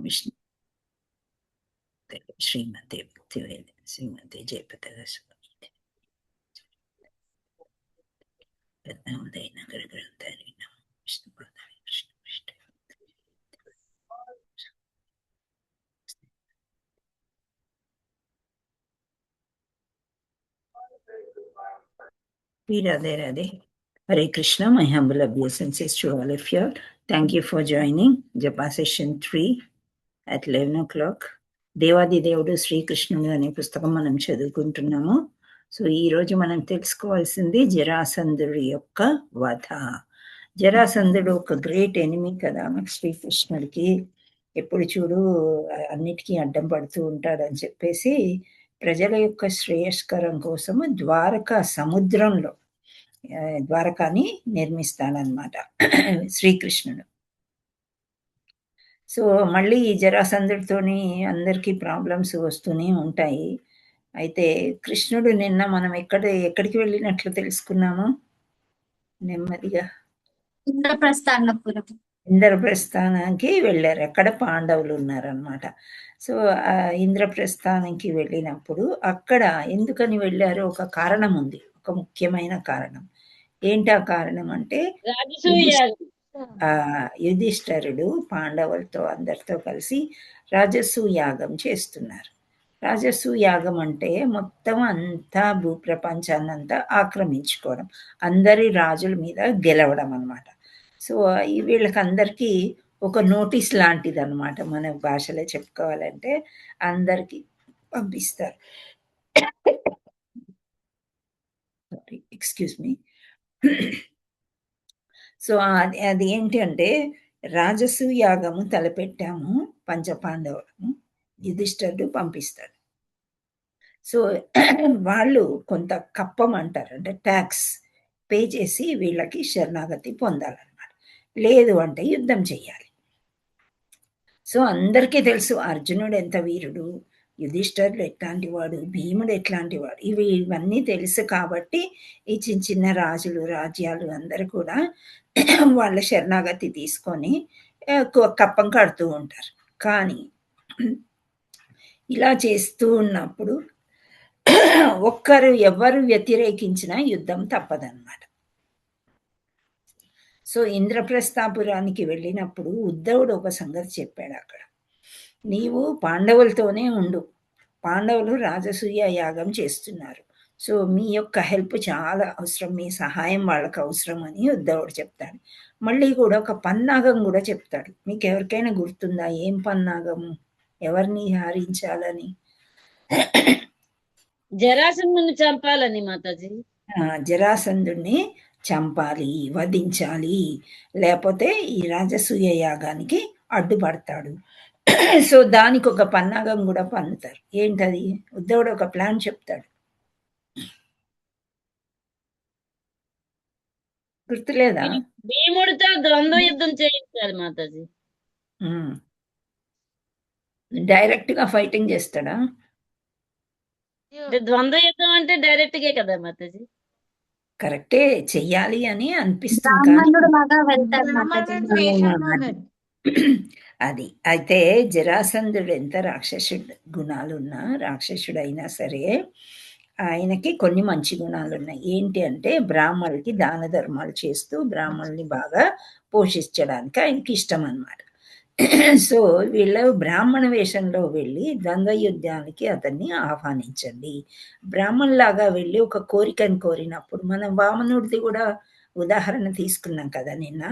విష్ణు శ్రీమతి శ్రీమతి జయపతి ఉదయనగర గ్రంథాన్ని Vishnu Radhe Radhe. Hare Krishna, my humble obeisances to all of you. Thank you for joining Japa session 3 at 11 o'clock. దేవాది దేవుడు శ్రీకృష్ణుడు అనే పుస్తకం మనం చదువుకుంటున్నాము. సో ఈ రోజు మనం తెలుసుకోవాల్సింది జరాసంధుడి యొక్క వధ. జరాసంధుడు ఒక గ్రేట్ ఎనిమీ కదా శ్రీకృష్ణుడికి. ఎప్పుడు చూడు అన్నిటికీ అడ్డం పడుతూ ఉంటాడని చెప్పేసి ప్రజల యొక్క శ్రేయస్కరం కోసము ద్వారకా సముద్రంలో ద్వారకాని నిర్మిస్తాడనమాట శ్రీకృష్ణుడు. సో మళ్ళీ ఈ జరాసంధుడితోని అందరికీ ప్రాబ్లమ్స్ వస్తూనే ఉంటాయి. అయితే కృష్ణుడు నిన్న మనం ఎక్కడికి వెళ్ళినట్లు తెలుసుకున్నాము నెమ్మదిగా. ఇంద్రప్రస్థానానికి వెళ్ళారు. అక్కడ పాండవులు ఉన్నారనమాట. సో ఇంద్రప్రస్థానానికి వెళ్ళినప్పుడు అక్కడ ఎందుకని వెళ్ళారో ఒక కారణం ఉంది, ఒక ముఖ్యమైన కారణం. ఏంటా కారణం అంటే యుధిష్ఠరుడు పాండవులతో అందరితో కలిసి రాజసూ యాగం చేస్తున్నారు. రాజసూ యాగం అంటే మొత్తం అంతా భూప్రపంచాన్నంతా ఆక్రమించుకోవడం, అందరి రాజుల మీద గెలవడం అన్నమాట. సో వీళ్ళకందరికీ ఒక నోటీస్ లాంటిది అనమాట, మన భాషలో చెప్పుకోవాలంటే అందరికీ పంపిస్తారు. Sorry, excuse me. సో అది ఏంటి అంటే రాజసూ యాగము తలపెట్టాము పంచపాండవులము, యుధిష్ఠరుడు పంపిస్తాడు. సో వాళ్ళు కొంత కప్పం అంటారు, అంటే ట్యాక్స్ పే చేసి వీళ్ళకి శరణాగతి పొందాలన్నమాట. లేదు అంటే యుద్ధం చెయ్యాలి. సో అందరికీ తెలుసు అర్జునుడు ఎంత వీరుడు, యుధిష్ఠరుడు ఎట్లాంటి వాడు, భీముడు ఎట్లాంటి వాడు, ఇవన్నీ తెలుసు. కాబట్టి ఈ చిన్న చిన్న రాజులు రాజ్యాలు అందరూ కూడా వాళ్ళ శరణాగతి తీసుకొని కప్పం కడుతూ ఉంటారు. కానీ ఇలా చేస్తూ ఉన్నప్పుడు ఎవరు వ్యతిరేకించినా యుద్ధం తప్పదన్నమాట. సో ఇంద్రప్రస్థాపురానికి వెళ్ళినప్పుడు ఉద్ధవుడు ఒక సంగతి చెప్పాడు. అక్కడ నీవు పాండవులతోనే ఉండు, పాండవులు రాజసూయ యాగం చేస్తున్నారు, సో మీ యొక్క హెల్ప్ చాలా అవసరం, మీ సహాయం వాళ్ళకి అవసరం అని ఉద్ధవుడు చెప్తాడు. మళ్ళీ కూడా ఒక పన్నాగం కూడా చెప్తాడు. మీకు ఎవరికైనా గుర్తుందా ఏం పన్నాగము, ఎవరిని హరించాలని? జరాసంధుని చంపాలని మాతాజీ. జరాసంధుడిని చంపాలి, వధించాలి, లేకపోతే ఈ రాజసూయ యాగానికి అడ్డుపడతాడు. సో దానికి ఒక పన్నాగం కూడా పన్నుతారు. ఏంటది? ఉద్ధవుడు ఒక ప్లాన్ చెప్తాడు, గుర్తులేదా? భీముడితో ద్వంద్వ యుద్ధం చేయించాలి మాతాజీ. డైరెక్ట్ గా ఫైటింగ్ చేస్తాడా? ద్వంద్వ యుద్ధం అంటే డైరెక్ట్ గే కదా మాతాజీ. కరెక్టే, చెయ్యాలి అని అనిపిస్తుంది. అది అయితే జరాసంధుడు ఎంత రాక్షసుడు గుణాలున్నా, రాక్షసుడు అయినా సరే ఆయనకి కొన్ని మంచి గుణాలు ఉన్నాయి. ఏంటి అంటే బ్రాహ్మణులకి దాన ధర్మాలు చేస్తూ బ్రాహ్మణుల్ని బాగా పోషించడానికి ఆయనకి ఇష్టం అన్నమాట. సో వీళ్ళు బ్రాహ్మణ వేషంలో వెళ్ళి ద్వంద్వ యుద్ధానికి అతన్ని ఆహ్వానించండి. బ్రాహ్మణులాగా వెళ్ళి ఒక కోరికను కోరినప్పుడు, మనం వామనుడిది కూడా ఉదాహరణ తీసుకున్నాం కదా నిన్న.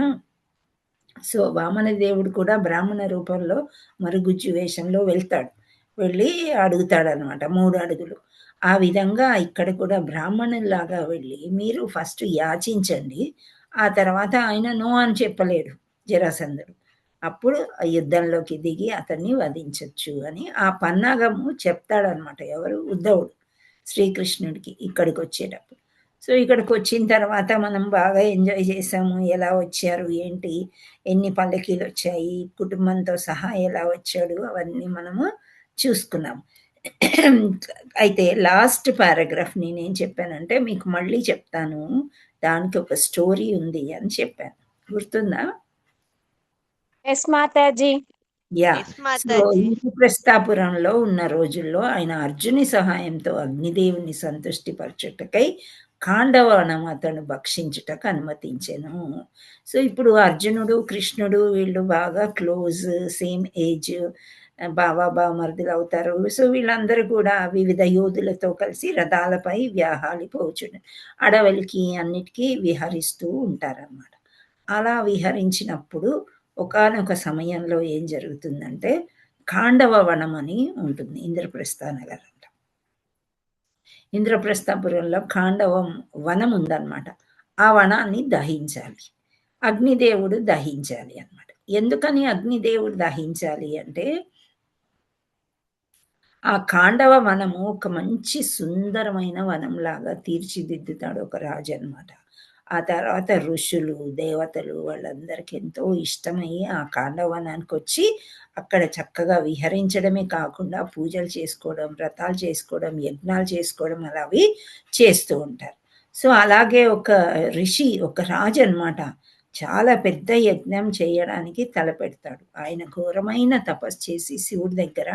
సో వామన దేవుడు కూడా బ్రాహ్మణ రూపంలో మరుగుజ్జు వేషంలో వెళ్తాడు, వెళ్ళి అడుగుతాడు అనమాట 3 అడుగులు. ఆ విధంగా ఇక్కడ కూడా బ్రాహ్మణులాగా వెళ్ళి మీరు ఫస్ట్ యాచించండి, ఆ తర్వాత ఆయన నో అని చెప్పలేడు జరాసంధుడు, అప్పుడు యుద్ధంలోకి దిగి అతన్ని వధించవచ్చు అని ఆ పన్నాగము చెప్తాడనమాట. ఎవరు? ఉద్ధవుడు శ్రీకృష్ణుడికి ఇక్కడికి వచ్చేటప్పుడు. సో ఇక్కడికి వచ్చిన తర్వాత మనం బాగా ఎంజాయ్ చేసాము. ఎలా వచ్చారు ఏంటి, ఎన్ని పల్లకీలు వచ్చాయి, కుటుంబంతో సహా ఎలా వచ్చాడు, అవన్నీ మనము చూసుకున్నాం. అయితే లాస్ట్ పారాగ్రాఫ్ నేనేం చెప్పానంటే మీకు మళ్ళీ చెప్తాను, దానికి ఒక స్టోరీ ఉంది అని చెప్పాను, గుర్తుందా? Yes Mataji. Yeah! Yes so, Mataji. ఇంద్రప్రస్థాపురంలో ఉన్న రోజుల్లో ఆయన అర్జుని సహాయంతో అగ్నిదేవుని సంతుష్టిపరచుటకై ఖాండవనం అతడు భక్షించుటకు అనుమతించెను. సో, ఇప్పుడు అర్జునుడు, కృష్ణుడు వీళ్ళు బాగా క్లోజ్, సేమ్ ఏజ్, బావ, బావమరుదులవుతారు. సో, వీళ్ళందరూ కూడా వివిధ యోధులతో కలిసి రథాలపై వ్యాహాలిపోచును. అడవులకి అన్నిటికి విహరిస్తూ ఉంటారనమాట. అలా విహరించినప్పుడు ఒకానొక సమయంలో ఏం జరుగుతుందంటే, ఖాండవ వనం అని ఉంటుంది ఇంద్రప్రస్థ నగరంలో. ఇంద్రప్రస్థపురంలో ఖాండవం వనం ఉందనమాట. ఆ వనాన్ని దహించాలి. అగ్నిదేవుడు దహించాలి అనమాట. ఎందుకని అగ్నిదేవుడు దహించాలి అంటే, ఆ ఖాండవ వనము ఒక మంచి సుందరమైన వనంలాగా తీర్చిదిద్దుతాడు ఒక రాజనమాట. ఆ తర్వాత ఋషులు, దేవతలు వాళ్ళందరికి ఎంతో ఇష్టమయ్యి ఆ ఖాండవనానికొచ్చి అక్కడ చక్కగా విహరించడమే కాకుండా పూజలు చేసుకోవడం, వ్రతాలు చేసుకోవడం, యజ్ఞాలు చేసుకోవడం అలావి చేస్తూ ఉంటారు. సో, అలాగే ఒక ఋషి, ఒక రాజనమాట చాలా పెద్ద యజ్ఞం చేయడానికి తలపెడతాడు. ఆయన ఘోరమైన తపస్సు చేసి శివుడి దగ్గర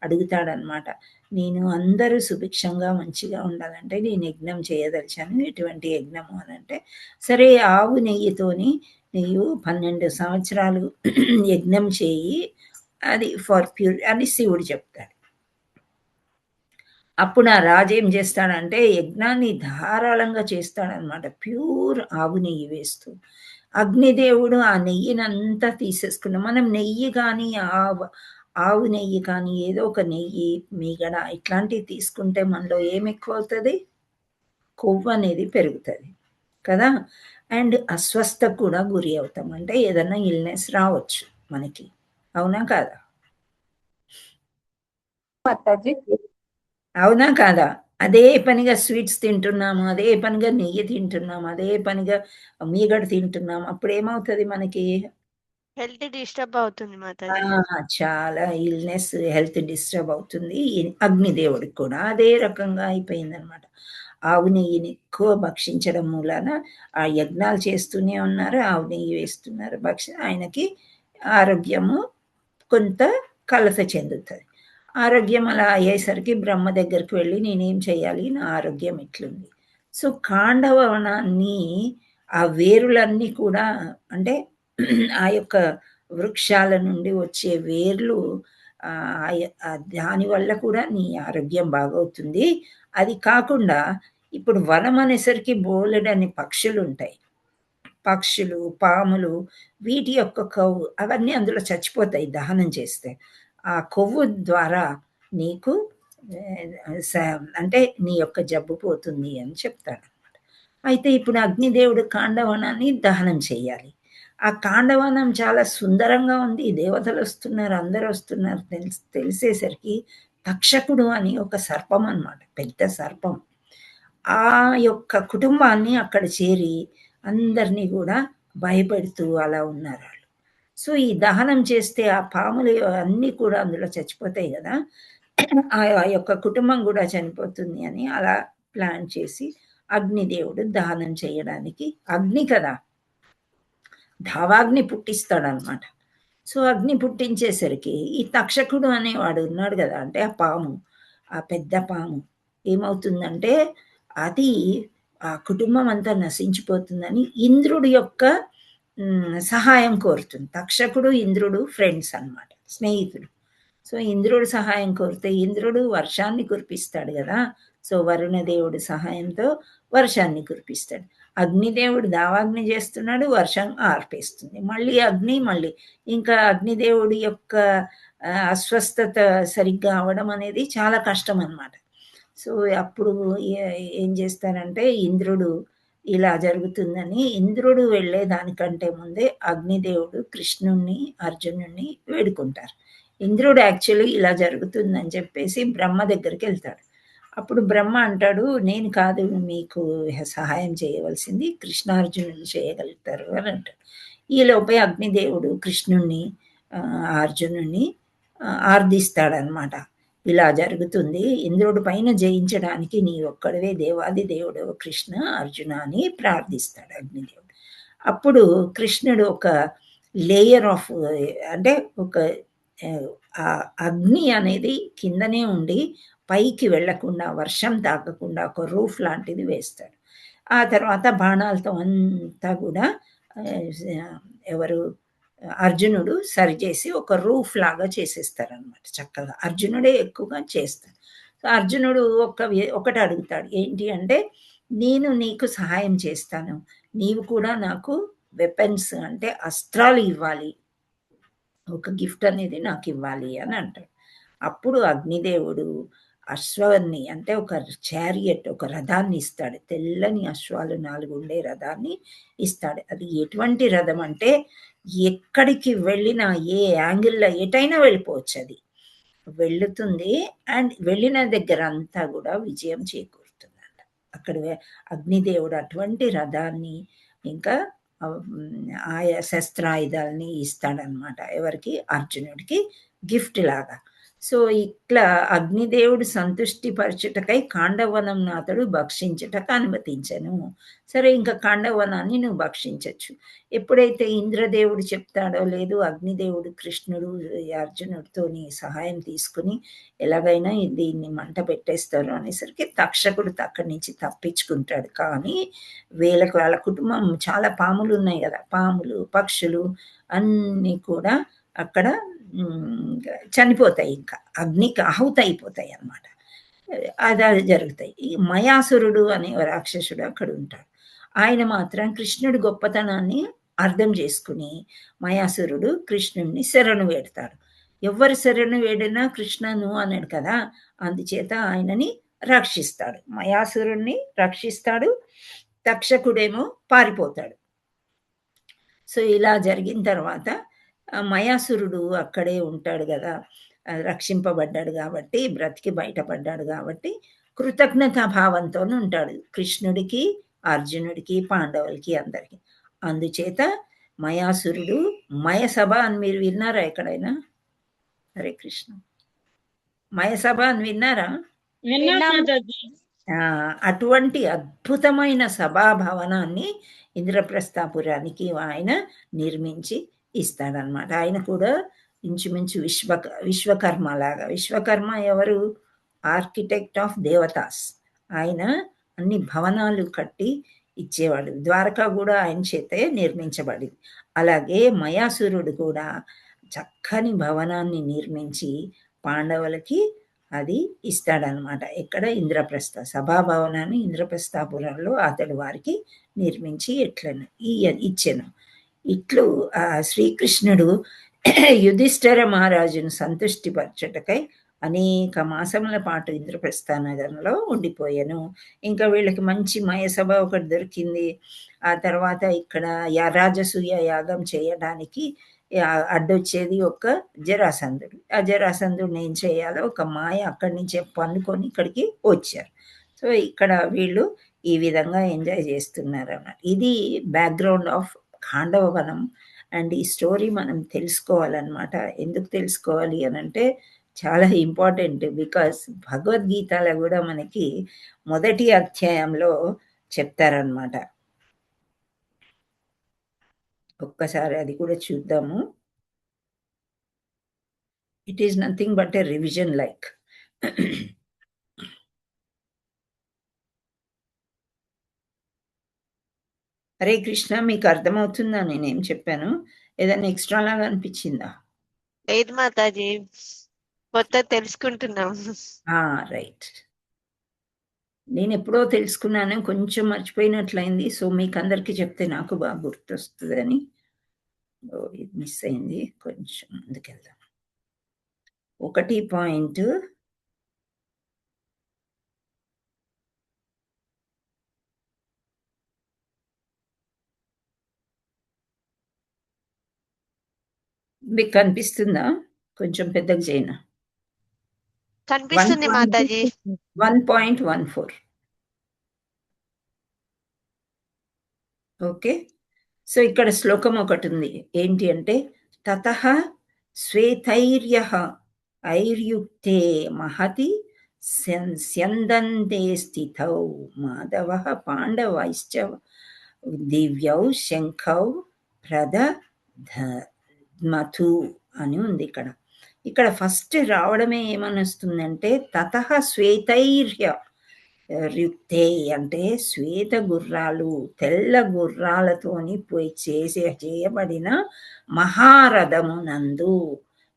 అడుగుతాడనమాట. నేను అందరూ సుభిక్షంగా మంచిగా ఉండాలంటే నేను యజ్ఞం చేయదలిచాను. ఎటువంటి యజ్ఞము అనంటే, సరే ఆవు నెయ్యితోని నీవు 12 సంవత్సరాలు యజ్ఞం చేయి. అది ఫర్ ప్యూర్ అని శివుడు చెప్తాడు. అప్పుడు ఆ రాజు ఏం చేస్తాడంటే యజ్ఞాన్ని ధారాళంగా చేస్తాడనమాట. ప్యూర్ ఆవు నెయ్యి వేస్తూ. అగ్నిదేవుడు ఆ నెయ్యినంతా తీసేసుకున్న మనం నెయ్యి కానీ, ఆవు నెయ్యి కానీ, ఏదో ఒక నెయ్యి, మీగడ ఇట్లాంటివి తీసుకుంటే మనలో ఏమెక్కువవుతది? కొవ్వనేది పెరుగుతది. కదా! అండ్ అస్వస్థకు కూడా గురి అవుతాం. అంటే ఏదన్నా ఇల్‌నెస్ రావచ్చు మనకి. అవునా కాదా? మాతాజీ. అవునా కాదా? అదే పనిగా స్వీట్స్ తింటున్నాము, అదే పనిగా నెయ్యి తింటున్నాము, అదే పనిగా మీగడ తింటున్నాము. అప్పుడేమవుతది మనకి? హెల్త్ డిస్టర్బ్ అవుతుంది ఆ! మాతాజీ. చాలా ఇల్‌నెస్, హెల్త్ డిస్టర్బ్ అవుతుంది. అగ్నిదేవుడికి కూడా అదే రకంగా అయిపోయిందనమాట. ఆవు నెయ్యిని ఎక్కువ భక్షించడం మూలాన ఆ యజ్ఞాలు చేస్తూనే ఉన్నారు. ఆవు నెయ్యి వేస్తున్నారు. ఆయనకి ఆరోగ్యము కొంత కలత చెందుతది. ఆరోగ్యం అలా అయ్యేసరికి బ్రహ్మ దగ్గరికి వెళ్ళి నేనేం చేయాలి? నా ఆరోగ్యం ఇట్లుంది. సో, ఖాండవనాన్ని ఆ వేరులన్నీ కూడా అంటే ఆ యొక్క వృక్షాల నుండి వచ్చే వేర్లు దాని వల్ల కూడా నీ ఆరోగ్యం బాగవుతుంది. అది కాకుండా ఇప్పుడు వనం అనేసరికి బోలెడన్ని పక్షులుంటాయి. పక్షులు, పాములు వీటి యొక్క కొవ్వు అవన్నీ అందులో చచ్చిపోతాయి దహనం చేస్తే. ఆ కొవ్వు ద్వారా నీకు అంటే నీ యొక్క జబ్బు పోతుంది అని చెప్తాడనమాట. అయితే ఇప్పుడు అగ్నిదేవుడు కాండవనాన్ని దహనం చేయాలి. ఆ కాండవనం చాలా సుందరంగా ఉంది. దేవతలొస్తున్నారు, అందరొస్తున్నారు తెలిసేసరికి తక్షకుడు అని ఒక సర్పం అనమాట. పెద్ద సర్పం. ఆ యొక్క కుటుంబాన్ని అక్కడ చేరి అందరినీ గూడా భయపెడుతూ అలా ఉన్నారాళ్ళు. సో, ఈ దహనం చేస్తే ఆ పాములు అన్నీ కూడా అందులో చచ్చిపోతాయి గదా! ఆ యొక్క కుటుంబం గూడా చనిపోతుంది అని అలా ప్లాన్ చేసి అగ్నిదేవుడు దహనం చేయడానికి అగ్ని కదా! దావాగ్ని పుట్టిస్తాడనమాట. సో, అగ్ని పుట్టించేసరికి ఈ తక్షకుడు అనేవాడు ఉన్నాడు గదా! అంటే ఆ పాము, ఆ పెద్ద పాము ఏమవుతుందంటే అది ఆ కుటుంబం అంతా నశించిపోతుందని ఇంద్రుడి యొక్క సహాయం కోరుతుంది. తక్షకుడు, ఇంద్రుడు ఫ్రెండ్స్ అనమాట. స్నేహితులు. సో, ఇంద్రుడు సహాయం కోరితే ఇంద్రుడు వర్షాన్ని కురిపిస్తాడు గదా! సో, వరుణదేవుడి సహాయంతో వర్షాన్ని కురిపిస్తాడు. అగ్నిదేవుడు దావాగ్ని చేస్తున్నాడు, వర్షం ఆర్పేస్తుంది. మళ్ళీ అగ్ని మళ్ళీ. ఇంకా అగ్నిదేవుడి యొక్క అస్వస్థత సరిగ్గా అవ్వడం అనేది చాలా కష్టమనమాట. సో, అప్పుడు ఏం చేస్తారంటే ఇంద్రుడు ఇలా జరుగుతుందని ఇంద్రుడు వెళ్ళేదానికంటే ముందే అగ్నిదేవుడు కృష్ణుడిని, అర్జునుడిని వేడుకుంటారు. ఇంద్రుడు యాక్చువల్లీ ఇలా జరుగుతుందని చెప్పేసి బ్రహ్మ దగ్గరికెళ్తాడు. అప్పుడు బ్రహ్మ అంటాడు, "నేను కాదు మీకు సహాయం చేయవలసింది కృష్ణార్జునులు చేయగలుగుతారు" అని అంటాడు. ఈలోపే అగ్నిదేవుడు కృష్ణుడిని, అర్జునుడిని ఆర్ధిస్తాడనమాట. ఇలా జరుగుతుంది. ఇంద్రుడి పైన జయించడానికి నీవొక్కడివే దేవాది దేవుడవు కృష్ణ, అర్జున అని ప్రార్థిస్తాడు అగ్నిదేవుడు. అప్పుడు కృష్ణుడు ఒక లేయర్ ఆఫ్ అంటే ఒక ఆ అగ్ని అనేది కిందనే ఉండి పైకి వెళ్ళకుండా, వర్షం తాకకుండా ఒక రూఫ్ లాంటిది వేస్తాడు. ఆ తర్వాత బాణాలతో అంతా కూడా ఎవరు అర్జునుడు సరిచేసి ఒక రూఫ్ లాగా చేసేస్తారనమాట చక్కగా. అర్జునుడే ఎక్కువగా చేస్తాడు. సో అర్జునుడు ఒకటి అడుగుతాడు. ఏంటి అంటే, నేను నీకు సహాయం చేస్తాను. నీవు కూడా నాకు వెపన్స్ అంటే అస్త్రాలు ఇవ్వాలి. ఒక గిఫ్ట్ అనేది నాకు ఇవ్వాలి అని అంటాడు. అప్పుడు అగ్నిదేవుడు అశ్వాన్ని అంటే ఒక చారియట్, ఒక రథాన్ని ఇస్తాడు. తెల్లని అశ్వాలు 4 ఉండే రథాన్ని ఇస్తాడు. అది ఎటువంటి రథం అంటే ఎక్కడికి వెళ్ళినా ఏ యాంగిల్‌లో ఎటైనా వెళ్ళిపోవచ్చు అది. వెళుతుంది అండ్ వెళ్ళిన దగ్గర అంతా కూడా విజయం చేకూరుతుందంట. అక్కడ అగ్నిదేవుడు అటువంటి రథాన్ని ఇంకా ఆయా శస్త్రాయుధాలని ఇస్తాడనమాట. ఎవరికి? అర్జునుడికి గిఫ్ట్ లాగా. సో ఇట్లా అగ్నిదేవుడు సంతుష్టి పరచుటకై కాండవనం అతడు భక్షించుటకు అనుమతించను. సరే ఇంకా కాండవనాన్ని నువ్వు భక్షించచ్చు. ఎప్పుడైతే ఇంద్రదేవుడు చెప్తాడో లేదు అగ్నిదేవుడు కృష్ణుడు అర్జునుడితోని సహాయం తీసుకుని ఎలాగైనా దీన్ని మంట పెట్టేస్తారు అనేసరికి తక్షకుడు అక్కడి నుంచి తప్పించుకుంటాడు. కానీ వాళ్ళ కుటుంబం చాలా పాములు ఉన్నాయి కదా, పాములు పక్షులు అన్నీ కూడా అక్కడ చనిపోతాయి. ఇంకా అగ్నికి ఆహుతి అయిపోతాయి అన్నమాట. అది జరుగుతాయి. ఈ మయాసురుడు అనే రాక్షసుడు అక్కడ ఉంటాడు. ఆయన మాత్రం కృష్ణుడి గొప్పతనాన్ని అర్థం చేసుకుని మయాసురుడు కృష్ణుడిని శరణు వేడతాడు. ఎవరు శరణు వేడినా కృష్ణ నువ్వు అన్నాడు కదా, అందుచేత ఆయనని రక్షిస్తాడు. మయాసురుణ్ణి రక్షిస్తాడు, తక్షకుడేమో పారిపోతాడు. సో ఇలా జరిగిన తర్వాత మయాసురుడు అక్కడే ఉంటాడు కదా, రక్షింపబడ్డాడు కాబట్టి, బ్రతికి బయటపడ్డాడు కాబట్టి కృతజ్ఞతా భావంతో ఉంటాడు కృష్ణుడికి, అర్జునుడికి, పాండవులకి అందరికి. అందుచేత మయాసురుడు మయసభ అని మీరు విన్నారా ఎక్కడైనా? హరే కృష్ణ. మయసభ అని విన్నారా? అటువంటి అద్భుతమైన సభాభవనాన్ని ఇంద్రప్రస్థాపురానికి ఆయన నిర్మించి ఇస్తాడనమాట. ఆయన కూడా ఇంచుమించు విశ్వకర్మ లాగా. విశ్వకర్మ ఎవరు? Architect of devatas. ఆయన అన్ని భవనాలు కట్టి ఇచ్చేవాడు. ద్వారకా కూడా ఆయన చేతే నిర్మించబడింది. అలాగే మయాసురుడు కూడా చక్కని భవనాన్ని నిర్మించి పాండవులకి అది ఇస్తాడనమాట. ఎక్కడ? ఇంద్రప్రస్థ సభాభవనాన్ని ఇంద్రప్రస్థాపురంలో అతడు వారికి నిర్మించి ఇచ్చెను. ఇట్లు శ్రీకృష్ణుడు యుధిష్ఠిర మహారాజును సంతుష్టిపరచుటకై అనేక మాసముల పాటు ఇంద్రప్రస్థ నగరంలో ఉండిపోయాను. ఇంకా వీళ్ళకి మంచి మయసభ ఒకటి దొరికింది. ఆ తర్వాత ఇక్కడ రాజసూయ యాగం చేయడానికి అడ్డొచ్చేది ఒక జరాసంధుడు. ఆ జరాసంధుడిని ఏం చేయాలో ఒక మాయ అక్కడి నుంచే పన్నుకొని ఇక్కడికి వచ్చారు. సో ఇక్కడ వీళ్ళు ఈ విధంగా ఎంజాయ్ చేస్తున్నారు అన్నమాట. ఇది బ్యాక్గ్రౌండ్ ఆఫ్ ఖాండవవనం. అండ్ ఈ స్టోరీ మనం తెలుసుకోవాలన్నమాట. ఎందుకు తెలుసుకోవాలి అని అంటే చాలా ఇంపార్టెంట్. బికాస్ భగవద్గీతలో కూడా మనకి మొదటి అధ్యాయంలో చెప్తారనమాట. ఒక్కసారి అది కూడా చూద్దాము. It is nothing but a revision like. Hare Krishna. మీకు అర్థమవుతుందా నేనేం చెప్పాను? ఏదైనా ఎక్స్ట్రా లాగా అనిపించిందా? లేదు మాతాజీ, కొత్త తెలుసుకుంటున్నాం. రైట్. నేను ఎప్పుడో తెలుసుకున్నాను, కొంచెం మర్చిపోయినట్లయింది. సో మీకు అందరికీ చెప్తే నాకు బాగా గుర్తొస్తుందని. ఇది మిస్ అయింది. కొంచెం ముందుకెళ్దాం. 1 పాయింట్ మీకు కనిపిస్తుందా? కొంచెం పెద్దగా చేయనా? కనిపిస్తుంది మాతాజీ. 1.14. ఓకే. సో ఇక్కడ శ్లోకం ఒకటి ఉంది. ఏంటి అంటే, తతః శ్వేతైర్యః ఐర్యుక్తే మహతి స్యందంతే స్థితౌ మాధవః పాండవైశ్చ దివ్యౌ శంఖౌ ప్రదధమతు అని ఉంది ఇక్కడ. ఇక్కడ ఫస్ట్ రావడమే ఏమనొస్తుందంటే తతః శ్వేతైర్య యుక్తే అంటే శ్వేత గుర్రాలు, తెల్ల గుర్రాలతోని చేయబడిన మహారథమునందు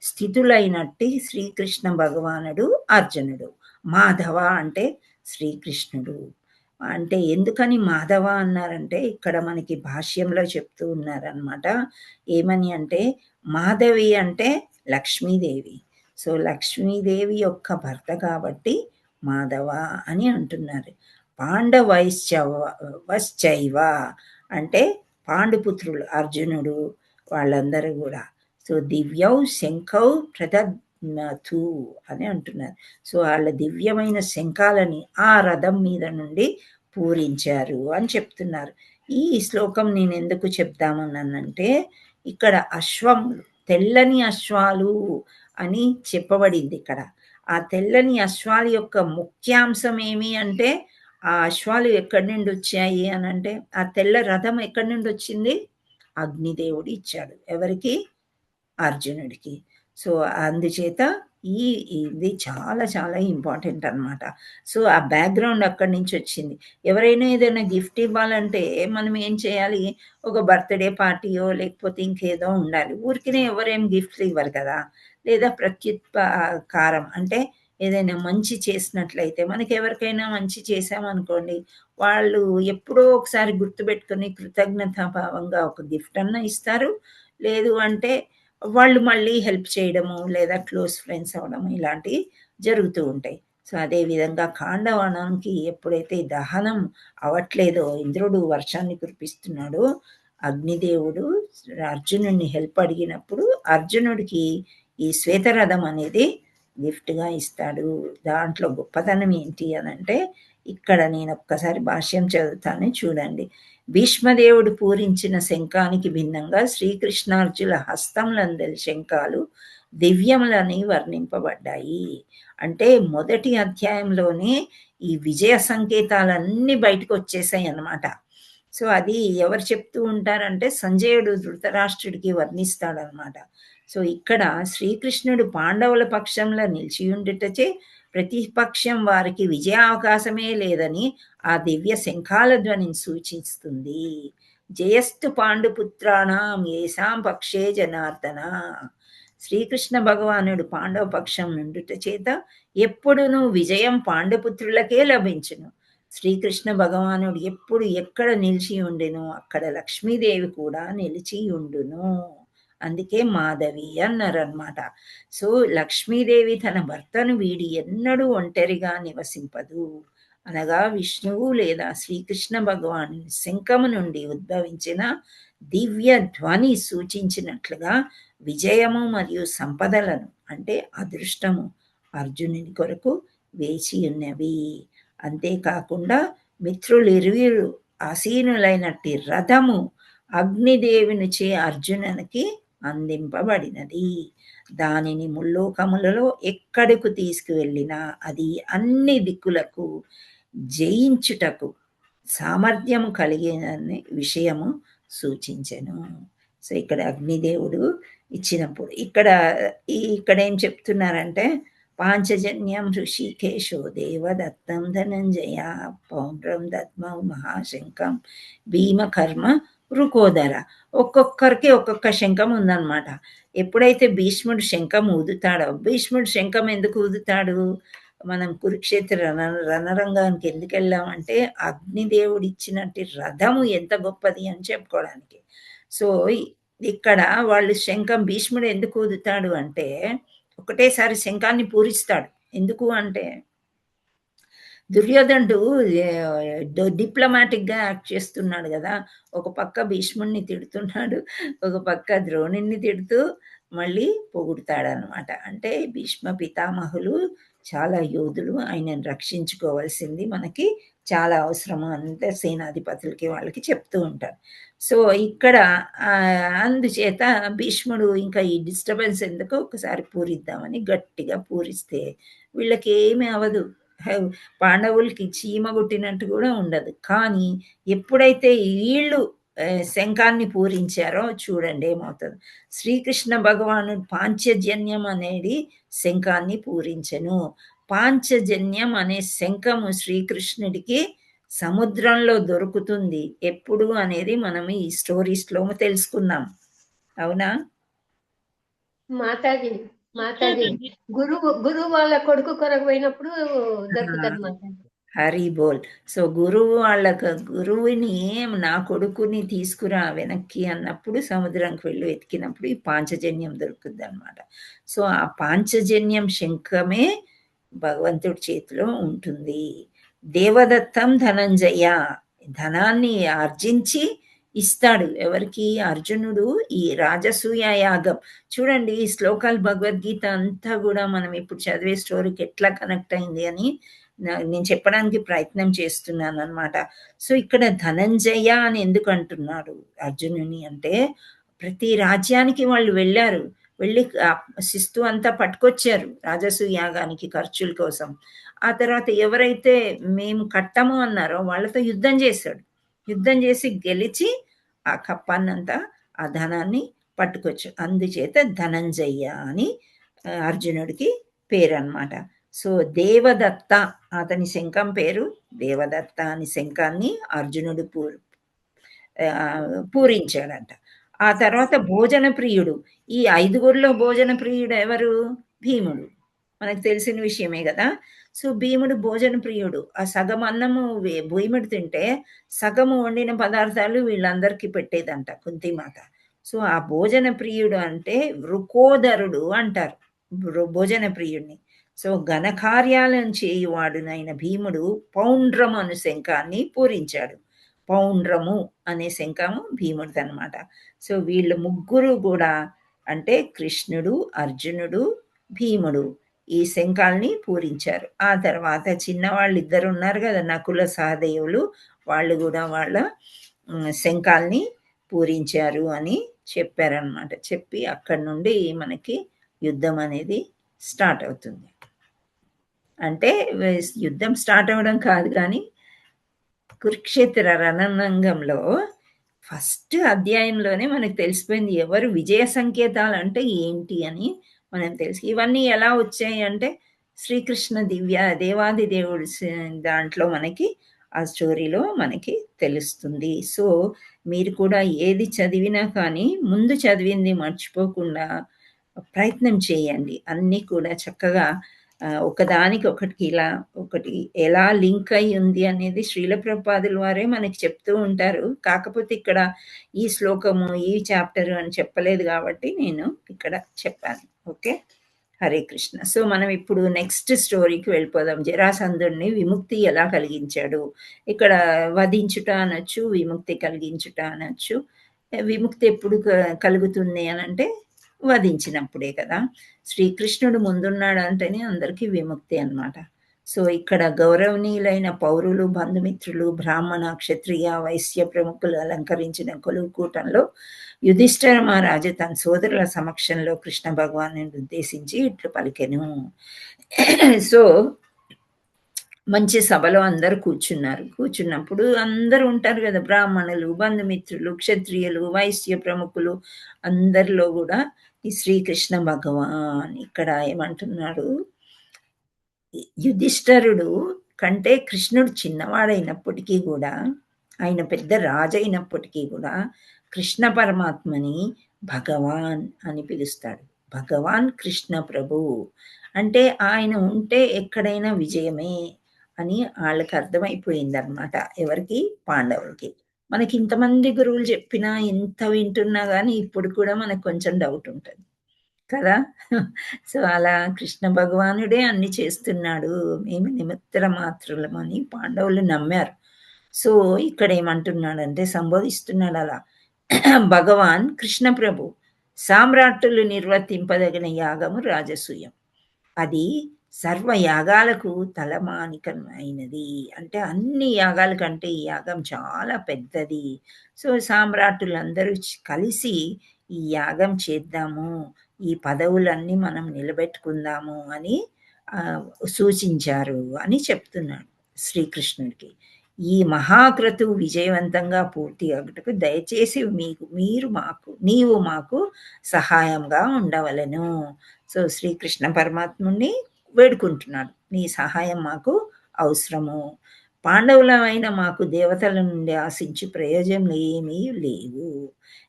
స్థితులైనట్టి శ్రీకృష్ణ భగవానుడు అర్జునుడు. మాధవ అంటే శ్రీకృష్ణుడు. అంటే ఎందుకని మాధవ అన్నారంటే ఇక్కడ మనకి భాష్యంలో చెప్తూ ఉన్నారనమాట. ఏమని అంటే మాధవి అంటే లక్ష్మీదేవి. సో లక్ష్మీదేవి యొక్క భర్త కాబట్టి మాధవ అని అంటున్నారు. పాండవైశ్చైవ అంటే పాండుపుత్రులు అర్జునుడు వాళ్ళందరూ కూడా. సో దివ్యౌ శంఖౌ ప్రదధ్మతు అని అంటున్నారు. సో వాళ్ళ దివ్యమైన శంఖాలని ఆ రథం మీద నుండి పూరించారు అని చెప్తున్నారు. ఈ శ్లోకం నేను ఎందుకు చెప్తామన్నానంటే ఇక్కడ అశ్వములు, తెల్లని అశ్వాలు అని చెప్పబడింది ఇక్కడ. ఆ తెల్లని అశ్వాల యొక్క ముఖ్యాంశం ఏమి అంటే ఆ అశ్వాలు ఎక్కడి నుండి వచ్చాయి అని అంటే ఆ తెల్ల రథం ఎక్కడి నుండి వచ్చింది? అగ్నిదేవుడు ఇచ్చాడు. ఎవరికి? అర్జునుడికి. సో అందుచేత ఇది చాలా చాలా ఇంపార్టెంట్ అనమాట. సో ఆ బ్యాక్గ్రౌండ్ అక్కడి నుంచి వచ్చింది. ఎవరైనా ఏదైనా గిఫ్ట్ ఇవ్వాలంటే మనం ఏం చేయాలి? ఒక బర్త్డే పార్టీయో లేకపోతే ఇంకేదో ఉండాలి. ఊరికినే ఎవరేం గిఫ్ట్లు ఇవ్వరు కదా. లేదా ప్రత్యుపకారం అంటే ఏదైనా మంచి చేసినట్లయితే మనకి ఎవరికైనా మంచి చేసామనుకోండి, వాళ్ళు ఎప్పుడో ఒకసారి గుర్తుపెట్టుకొని కృతజ్ఞతాభావంగా ఒక గిఫ్ట్ అన్నా ఇస్తారు. లేదు అంటే వాళ్ళు మళ్ళీ హెల్ప్ చేయడము లేదా క్లోజ్ ఫ్రెండ్స్ అవ్వడము ఇలాంటివి జరుగుతూ ఉంటాయి. సో అదేవిధంగా కాండవనానికి ఎప్పుడైతే దహనం అవ్వట్లేదో, ఇంద్రుడు వర్షాన్ని కురిపిస్తున్నాడో, అగ్నిదేవుడు అర్జునుడిని హెల్ప్ అడిగినప్పుడు అర్జునుడికి ఈ శ్వేతరథం అనేది గిఫ్ట్గా ఇస్తాడు. దాంట్లో గొప్పతనం ఏంటి అని అంటే ఇక్కడ నేను ఒక్కసారి భాష్యం చదువుతాను చూడండి. భీష్మదేవుడు పూరించిన శంఖానికి భిన్నంగా శ్రీకృష్ణార్జుల హస్తంలందరి శంఖాలు దివ్యములని వర్ణింపబడ్డాయి. అంటే మొదటి అధ్యాయంలోనే ఈ విజయ సంకేతాలన్నీ బయటకు వచ్చేసాయి అన్నమాట. సో అది ఎవరు చెప్తూ ఉంటారంటే సంజయుడు ధృతరాష్ట్రుడికి వర్ణిస్తాడనమాట. సో ఇక్కడ శ్రీకృష్ణుడు పాండవుల పక్షంలో నిలిచియుండుటచే ప్రతిపక్షం వారికి విజయావకాశమే లేదని ఆ దివ్య శంఖాల ధ్వనిని సూచిస్తుంది. జయస్తు పాండుపుత్రాణం ఏషాం పక్షే జనార్దన. శ్రీకృష్ణ భగవానుడు పాండవ పక్షం నుండుట చేత ఎప్పుడునూ విజయం పాండుపుత్రులకే లభించును. శ్రీకృష్ణ భగవానుడు ఎప్పుడు ఎక్కడ నిలిచి ఉండెను అక్కడ లక్ష్మీదేవి కూడా నిలిచి ఉండును. అందుకే మాధవి అన్నారనమాట. సో లక్ష్మీదేవి తన భర్తను వీడి ఎన్నడూ ఒంటరిగా నివసింపదు. అనగా విష్ణువు లేదా శ్రీకృష్ణ భగవాను శంఖము నుండి ఉద్భవించిన దివ్య ధ్వని సూచించినట్లుగా విజయము మరియు సంపదలను అంటే అదృష్టము అర్జునుని కొరకు వేచి ఉన్నవి. అంతేకాకుండా మిత్రులిరువురు ఆసీనులైనట్టి రథము అగ్నిదేవునిచే అర్జునునికి అందింపబడినది. దానిని ముల్లోకములలో ఎక్కడకు తీసుకువెళ్ళినా అది అన్ని దిక్కులకు జయించుటకు సామర్థ్యం కలిగిన విషయము సూచించెను. సో ఇక్కడ అగ్నిదేవుడు ఇచ్చినప్పుడు ఇక్కడ ఏం చెప్తున్నారంటే పాంచజన్యం ఋషికేశో దేవదత్తం ధనంజయ పౌండ్రం దత్మౌ మహాశంఖం భీమకర్మ వృకోదర. ఒక్కొక్కరికి ఒక్కొక్క శంఖం ఉందన్నమాట. ఎప్పుడైతే భీష్ముడు శంఖం ఊదుతాడో, భీష్ముడు శంఖం ఎందుకు ఊదుతాడు? మనం కురుక్షేత్ర రణరంగానికి ఎందుకు వెళ్ళామంటే అగ్నిదేవుడు ఇచ్చినట్టు రథము ఎంత గొప్పది అని చెప్పుకోవడానికి. సో ఇక్కడ వాళ్ళు శంఖం భీష్ముడు ఎందుకు ఊదుతాడు అంటే ఒకటేసారి శంఖాన్ని పూరిస్తాడు. ఎందుకు అంటే దుర్యోధనుడు డిప్లొమాటిక్గా యాక్ట్ చేస్తున్నాడు కదా. ఒక పక్క భీష్ముడిని తిడుతున్నాడు, ఒక పక్క ద్రోణుణ్ణి తిడుతూ మళ్ళీ పొగుడుతాడనమాట. అంటే భీష్మ పితామహులు చాలా యోధులు, ఆయనను రక్షించుకోవాల్సింది మనకి చాలా అవసరము అంతే సేనాధిపతులకి వాళ్ళకి చెప్తూ ఉంటారు. సో ఇక్కడ అందుచేత భీష్ముడు ఇంకా ఈ డిస్టర్బెన్స్ ఎందుకు ఒకసారి పూరిద్దామని గట్టిగా పూరిస్తే వీళ్ళకి ఏమీ అవదు, పాండవులకి చీమ కొట్టినట్టు కూడా ఉండదు. కానీ ఎప్పుడైతే వీళ్ళు శంఖాన్ని పూరించారో చూడండి ఏమవుతుంది. శ్రీకృష్ణ భగవానుడు పాంచజన్యం అనేది శంఖాన్ని పూరించెను. పాంచజన్యం అనే శంఖము శ్రీకృష్ణుడికి సముద్రంలో దొరుకుతుంది ఎప్పుడు అనేది మనం ఈ స్టోరీస్లో తెలుసుకున్నాం. అవునా? మాతాజీ గురువు వాళ్ళ కొడుకు కొరకు పోయినప్పుడు దొరుకుతుంది మాతాజీ. హరి బోల్. సో గురువుని నా కొడుకుని తీసుకురా వెనక్కి అన్నప్పుడు సముద్రానికి వెళ్ళి వెతికినప్పుడు ఈ పాంచజన్యం దొరుకుతుంది అనమాట. సో ఆ పాంచజన్యం శంఖమే భగవంతుడి చేతిలో ఉంటుంది. దేవదత్తం ధనంజయ, ధనాన్ని ఆర్జించి ఇస్తాడు ఎవరికి? అర్జునుడు ఈ రాజసూయ యాగం. చూడండి ఈ శ్లోకాలు భగవద్గీత అంతా కూడా మనం ఇప్పుడు చదివే స్టోరీకి ఎట్లా కనెక్ట్ అయింది అని నేను చెప్పడానికి ప్రయత్నం చేస్తున్నాను అనమాట. సో ఇక్కడ ధనంజయ అని ఎందుకు అంటున్నాడు అర్జునుని అంటే, ప్రతి రాజ్యానికి వాళ్ళు వెళ్ళారు, వెళ్ళి శిస్తు అంతా పట్టుకొచ్చారు రాజసూయ యాగానికి ఖర్చుల కోసం. ఆ తర్వాత ఎవరైతే మేము కట్టము అన్నారో వాళ్ళతో యుద్ధం చేశాడు. యుద్ధం చేసి గెలిచి ఆ కప్పాన్నంతా ఆ ధనాన్ని పట్టుకొచ్చు. అందుచేత ధనంజయ అని అర్జునుడికి పేరు అన్నమాట. సో దేవదత్త అతని శంఖం పేరు దేవదత్త అని శంఖాన్ని అర్జునుడు పూరించాడంట. ఆ తర్వాత భోజన ప్రియుడు, ఈ 5గురిలో భోజన ప్రియుడు ఎవరు? భీముడు. మనకు తెలిసిన విషయమే కదా. సో భీముడు భోజన ప్రియుడు. ఆ సగం అన్నము భీముడు తింటే సగము వండిన పదార్థాలు వీళ్ళందరికీ పెట్టేదంట కుంతిమాత. సో ఆ భోజన ప్రియుడు అంటే వృకోదరుడు అంటారు భోజన ప్రియుడిని. సో ఘనకార్యాలను చేయువాడునైన భీముడు పౌండ్రము అను శంఖాన్ని పూరించాడు. పౌండ్రము అనే శంఖము భీముడిది అనమాట. సో వీళ్ళు ముగ్గురు కూడా అంటే కృష్ణుడు, అర్జునుడు, భీముడు ఈ శంఖాల్ని పూరించారు. ఆ తర్వాత చిన్నవాళ్ళు ఇద్దరు ఉన్నారు కదా నకుల సహదేవులు, వాళ్ళు కూడా వాళ్ళ శంఖాల్ని పూరించారు అని చెప్పారనమాట. చెప్పి అక్కడి నుండి మనకి యుద్ధం అనేది స్టార్ట్ అవుతుంది. అంటే యుద్ధం స్టార్ట్ అవ్వడం కాదు కానీ కురుక్షేత్ర రణరంగంలో ఫస్ట్ అధ్యాయంలోనే మనకు తెలిసిపోయింది ఎవరు విజయ సంకేతాలు అంటే ఏంటి అని మనం తెలుసు. ఇవన్నీ ఎలా వచ్చాయి అంటే శ్రీకృష్ణ దేవాది దేవుడు దాంట్లో మనకి ఆ స్టోరీలో మనకి తెలుస్తుంది. సో మీరు కూడా ఏది చదివినా కానీ ముందు చదివింది మర్చిపోకుండా ప్రయత్నం చేయండి. అన్నీ కూడా చక్కగా ఒకదానికి ఒకటి ఎలా లింక్ అయి ఉంది అనేది శ్రీల ప్రభుపాదుల వారే మనకి చెప్తూ ఉంటారు. కాకపోతే ఇక్కడ ఈ శ్లోకము ఈ చాప్టర్ అని చెప్పలేదు కాబట్టి నేను ఇక్కడ చెప్పాను. ఓకే, హరే కృష్ణ. సో మనం ఇప్పుడు నెక్స్ట్ స్టోరీకి వెళ్ళిపోదాం. జరాసంధుడిని విముక్తి ఎలా కలిగించాడు. ఇక్కడ వధించుట అనొచ్చు, విముక్తి కలిగించుట అనొచ్చు. విముక్తి ఎప్పుడు కలుగుతుంది అని అంటే వధించినప్పుడే కదా. శ్రీకృష్ణుడు ముందున్నాడు అంటేనే అందరికీ విముక్తి అన్నమాట. సో ఇక్కడ గౌరవనీయులైన పౌరులు, బంధుమిత్రులు, బ్రాహ్మణ, క్షత్రియ, వైశ్య ప్రముఖులు అలంకరించిన కొలువుకూటంలో యుధిష్ఠిర మహారాజు తన సోదరుల సమక్షంలో కృష్ణ భగవాను ఉద్దేశించి ఇట్లు పలికెను. సో మంచి సభలో అందరూ కూర్చున్నప్పుడు అందరూ ఉంటారు కదా, బ్రాహ్మణులు, బంధుమిత్రులు, క్షత్రియులు, వైశ్య ప్రముఖులు, అందరిలో కూడా ఈ శ్రీకృష్ణ భగవాన్ ఇక్కడ ఏమంటున్నాడు, యుధిష్ఠిరుడు కంటే కృష్ణుడు చిన్నవాడైనప్పటికీ కూడా, ఆయన పెద్ద రాజు అయినప్పటికీ కూడా కృష్ణ పరమాత్మని భగవాన్ అని పిలుస్తాడు. భగవాన్ కృష్ణ ప్రభు అంటే ఆయన ఉంటే ఎక్కడైనా విజయమే అని వాళ్ళకి అర్థమైపోయింది అనమాట. ఎవరికి? పాండవులకి. మనకి ఇంతమంది గురువులు చెప్పినా ఎంత వింటున్నా కానీ ఇప్పుడు కూడా మనకు కొంచెం డౌట్ ఉంటుంది కదా. సో అలా కృష్ణ భగవానుడే అన్ని చేస్తున్నాడు, మేము నిమిత్త మాత్రులమని పాండవులు నమ్మారు. సో ఇక్కడ ఏమంటున్నాడంటే సంబోధిస్తున్నాడు అలా, భగవాన్ కృష్ణ ప్రభు సామ్రాట్టులు నిర్వర్తింపదగిన యాగము రాజసూయం. అది సర్వ యాగాలకు తలమానికమైనది. అంటే అన్ని యాగాల కంటే ఈ యాగం చాలా పెద్దది. సో సామ్రాట్టులందరూ కలిసి ఈ యాగం చేద్దాము, ఈ పదవులన్నీ మనం నిలబెట్టుకుందాము అని సూచించారు అని చెప్తున్నాడు శ్రీకృష్ణుడికి. ఈ మహాక్రతువు విజయవంతంగా పూర్తి అగుటకు దయచేసి నీవు మాకు సహాయంగా ఉండవలెను. సో శ్రీకృష్ణ పరమాత్ముని వేడుకుంటున్నాడు, నీ సహాయం మాకు అవసరము. పాండవులమైన మాకు దేవతల నుండి ఆశించి ప్రయోజనం ఏమీ లేవు.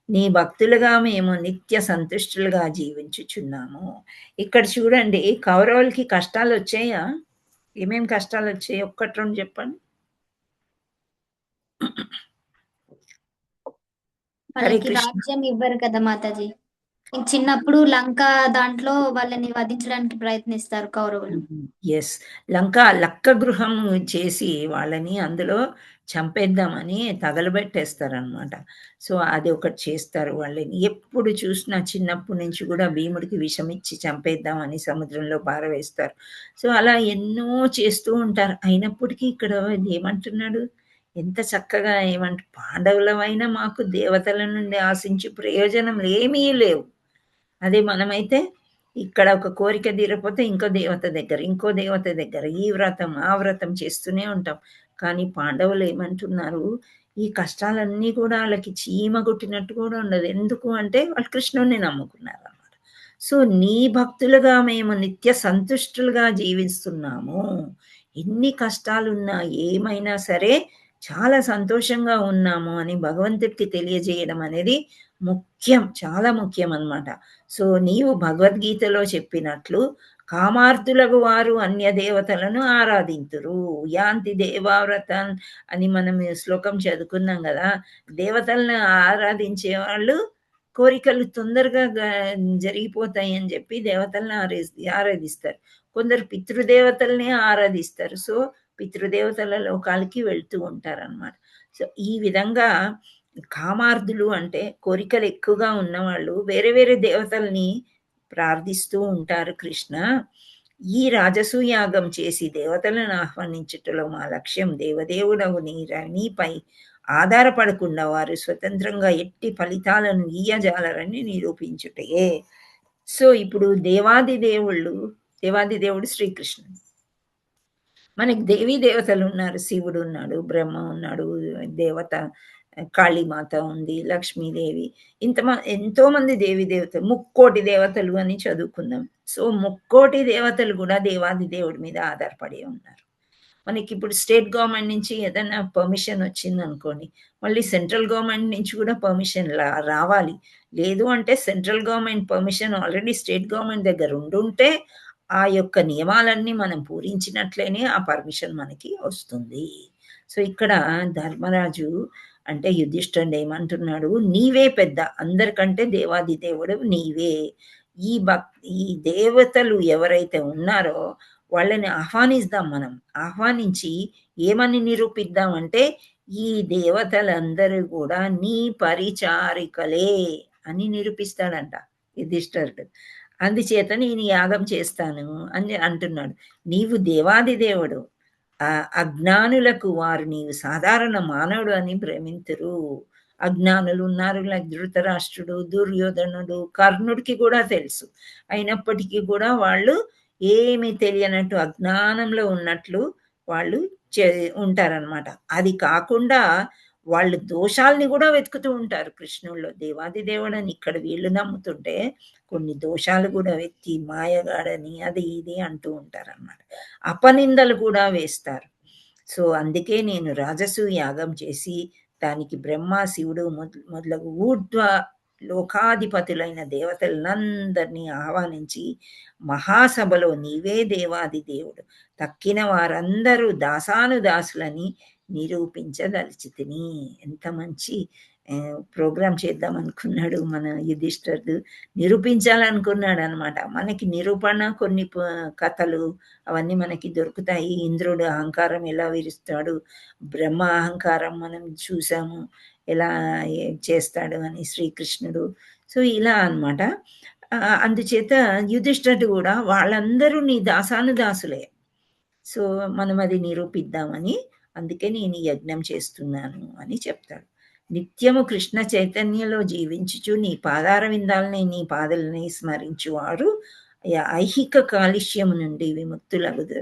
నీ భక్తులుగా మేము నిత్య సంతుష్టులుగా జీవించుచున్నాము. ఇక్కడ చూడండి, కౌరవులకి కష్టాలు వచ్చాయా? ఏమేం కష్టాలు వచ్చాయి? ఒక్కటి రెండు చెప్పండి. హరే వాళ్ళకి కృష్ణ. రాజ్యం ఇవ్వరు కదా మాతాజీ. చిన్నప్పుడు లంక దాంట్లో వాళ్ళని వధించడానికి ప్రయత్నిస్తారు కౌరవులు. ఎస్, లక్క గృహం చేసి వాళ్ళని అందులో చంపేద్దామని తగలబెట్టేస్తారనమాట. సో అది ఒకటి చేస్తారు. వాళ్ళని ఎప్పుడు చూసినా చిన్నప్పటి నుంచి కూడా భీముడికి విషమిచ్చి చంపేద్దామని సముద్రంలో పారవేస్తారు. సో అలా ఎన్నో చేస్తూ ఉంటారు. అయినప్పటికీ ఇక్కడ ఏమంటున్నాడు, ఎంత చక్కగా పాండవులమైన మాకు దేవతల నుండి ఆశించి ప్రయోజనం ఏమీ లేవు. అదే మనమైతే ఇక్కడ ఒక కోరిక తీరకపోతే ఇంకో దేవత దగ్గర ఈ వ్రతం ఆ వ్రతం చేస్తూనే ఉంటాం. కానీ పాండవులు ఏమంటున్నారు, ఈ కష్టాలన్నీ కూడా వాళ్ళకి చీమ గుట్టినట్టు కూడా ఉండదు. ఎందుకు అంటే వాళ్ళు కృష్ణుణ్ణి నమ్ముకున్నారు అన్నమాట. సో నీ భక్తులుగా మేము నిత్య సంతుష్టులుగా జీవిస్తున్నాము. ఎన్ని కష్టాలున్నా ఏమైనా సరే చాలా సంతోషంగా ఉన్నాము అని భగవంతుడికి తెలియజేయడం అనేది ముఖ్యం, చాలా ముఖ్యం అన్నమాట. సో నీవు భగవద్గీతలో చెప్పినట్లు కామార్థులకు వారు అన్య దేవతలను ఆరాధింతురు, యాంతి దేవావ్రతం అని మనం శ్లోకం చదువుకున్నాం కదా. దేవతలను ఆరాధించే వాళ్ళు కోరికలు తొందరగా జరిగిపోతాయి అని చెప్పి దేవతలను ఆరాధిస్తారు. కొందరు పితృదేవతల్ని ఆరాధిస్తారు. సో పితృదేవతల లోకాలకి వెళ్తూ ఉంటారన్నమాట. సో ఈ విధంగా కామార్థులు అంటే కోరికలు ఎక్కువగా ఉన్నవాళ్ళు వేరే వేరే దేవతల్ని ప్రార్థిస్తూ ఉంటారు. కృష్ణ, ఈ రాజసూయాగం చేసి దేవతలను ఆహ్వానించుటలో మా లక్ష్యం దేవదేవుడవు నీపై ఆధారపడకుండా వారు స్వతంత్రంగా ఎట్టి ఫలితాలను ఇయ్యజాలరని నిరూపించుటే. సో ఇప్పుడు దేవాది దేవుడు శ్రీకృష్ణుడు. మనకి దేవీ దేవతలు ఉన్నారు, శివుడు ఉన్నాడు, బ్రహ్మ ఉన్నాడు, దేవత కాళీమాత ఉంది, లక్ష్మీదేవి, ఎంతో మంది దేవీ దేవతలు, 3,000,000 దేవతలు అని చదువుకున్నాం. సో 3,000,000 దేవతలు కూడా దేవాది దేవుడి మీద ఆధారపడి ఉన్నారు. మనకి ఇప్పుడు స్టేట్ గవర్నమెంట్ నుంచి ఏదైనా పర్మిషన్ వచ్చింది అనుకోండి, మళ్ళీ సెంట్రల్ గవర్నమెంట్ నుంచి కూడా పర్మిషన్ రావాలి. లేదు అంటే central government permission already state government దగ్గర ఉండుంటే ఆ యొక్క నియమాలన్నీ మనం పూరించినట్లయినే ఆ పర్మిషన్ మనకి వస్తుంది. సో ఇక్కడ ధర్మరాజు అంటే యుధిష్ఠిరుడు ఏమంటున్నాడు, నీవే పెద్ద, అందరికంటే దేవాది దేవుడు నీవే. ఈ దేవతలు ఎవరైతే ఉన్నారో వాళ్ళని ఆహ్వానిద్దాం. మనం ఆహ్వానించి ఏమని నిరూపిద్దామంటే ఈ దేవతలందరూ కూడా నీ పరిచారికలే అని నిరూపిస్తాడంట యుధిష్ఠిరుడు. అందుచేత నేను యాగం చేస్తాను అని అంటున్నాడు. నీవు దేవాది దేవుడు, అజ్ఞానులకు వారు నీవు సాధారణ మానవుడు అని భ్రమింతురు. అజ్ఞానులు ఉన్నారు, ధృతరాష్ట్రుడు, దుర్యోధనుడు, కర్ణుడికి కూడా తెలుసు. అయినప్పటికీ కూడా వాళ్ళు ఏమీ తెలియనట్టు అజ్ఞానంలో ఉన్నట్లు వాళ్ళు ఉంటారనమాట. అది కాకుండా వాళ్ళు దోషాలని కూడా వెతుకుతూ ఉంటారు కృష్ణుల్లో. దేవాది దేవుడని ఇక్కడ వీళ్ళు నమ్ముతుంటే కొన్ని దోషాలు కూడా వెతికి మాయగాడని అది ఇది అంటూ ఉంటారన్నమాట. అపనిందలు కూడా వేస్తారు. సో అందుకే నేను రాజసూ యాగం చేసి దానికి బ్రహ్మ, శివుడు మొదలగు ఊర్ధ్వ లోకాధిపతులైన దేవతలందరినీ ఆహ్వానించి మహాసభలో నీవే దేవాది దేవుడు, తక్కిన వారందరూ దాసానుదాసులని నిరూపించదలిచితిని. ఎంత మంచి ప్రోగ్రాం చేద్దాం అనుకున్నాడు మన యుధిష్ఠిరుడు, నిరూపించాలనుకున్నాడు అనమాట. మనకి నిరూపణ కొన్ని కథలు అవన్నీ మనకి దొరుకుతాయి. ఇంద్రుడు అహంకారం ఎలా విరుస్తాడు, బ్రహ్మ అహంకారం మనం చూసాము ఎలా చేస్తాడు అని శ్రీకృష్ణుడు. సో ఇలా అనమాట. అందుచేత యుధిష్ఠిరుడు కూడా వాళ్ళందరూ నీ దాసానుదాసులే, సో మనం అది నిరూపిద్దామని అందుకే నేను యజ్ఞం చేస్తున్నాను అని చెప్తాడు. నిత్యము కృష్ణ చైతన్యంలో జీవించుచు నీ పాదార విందాలని నీ పాదలని స్మరించువారు ఐహిక కాలుష్యము నుండి విముక్తులగుదు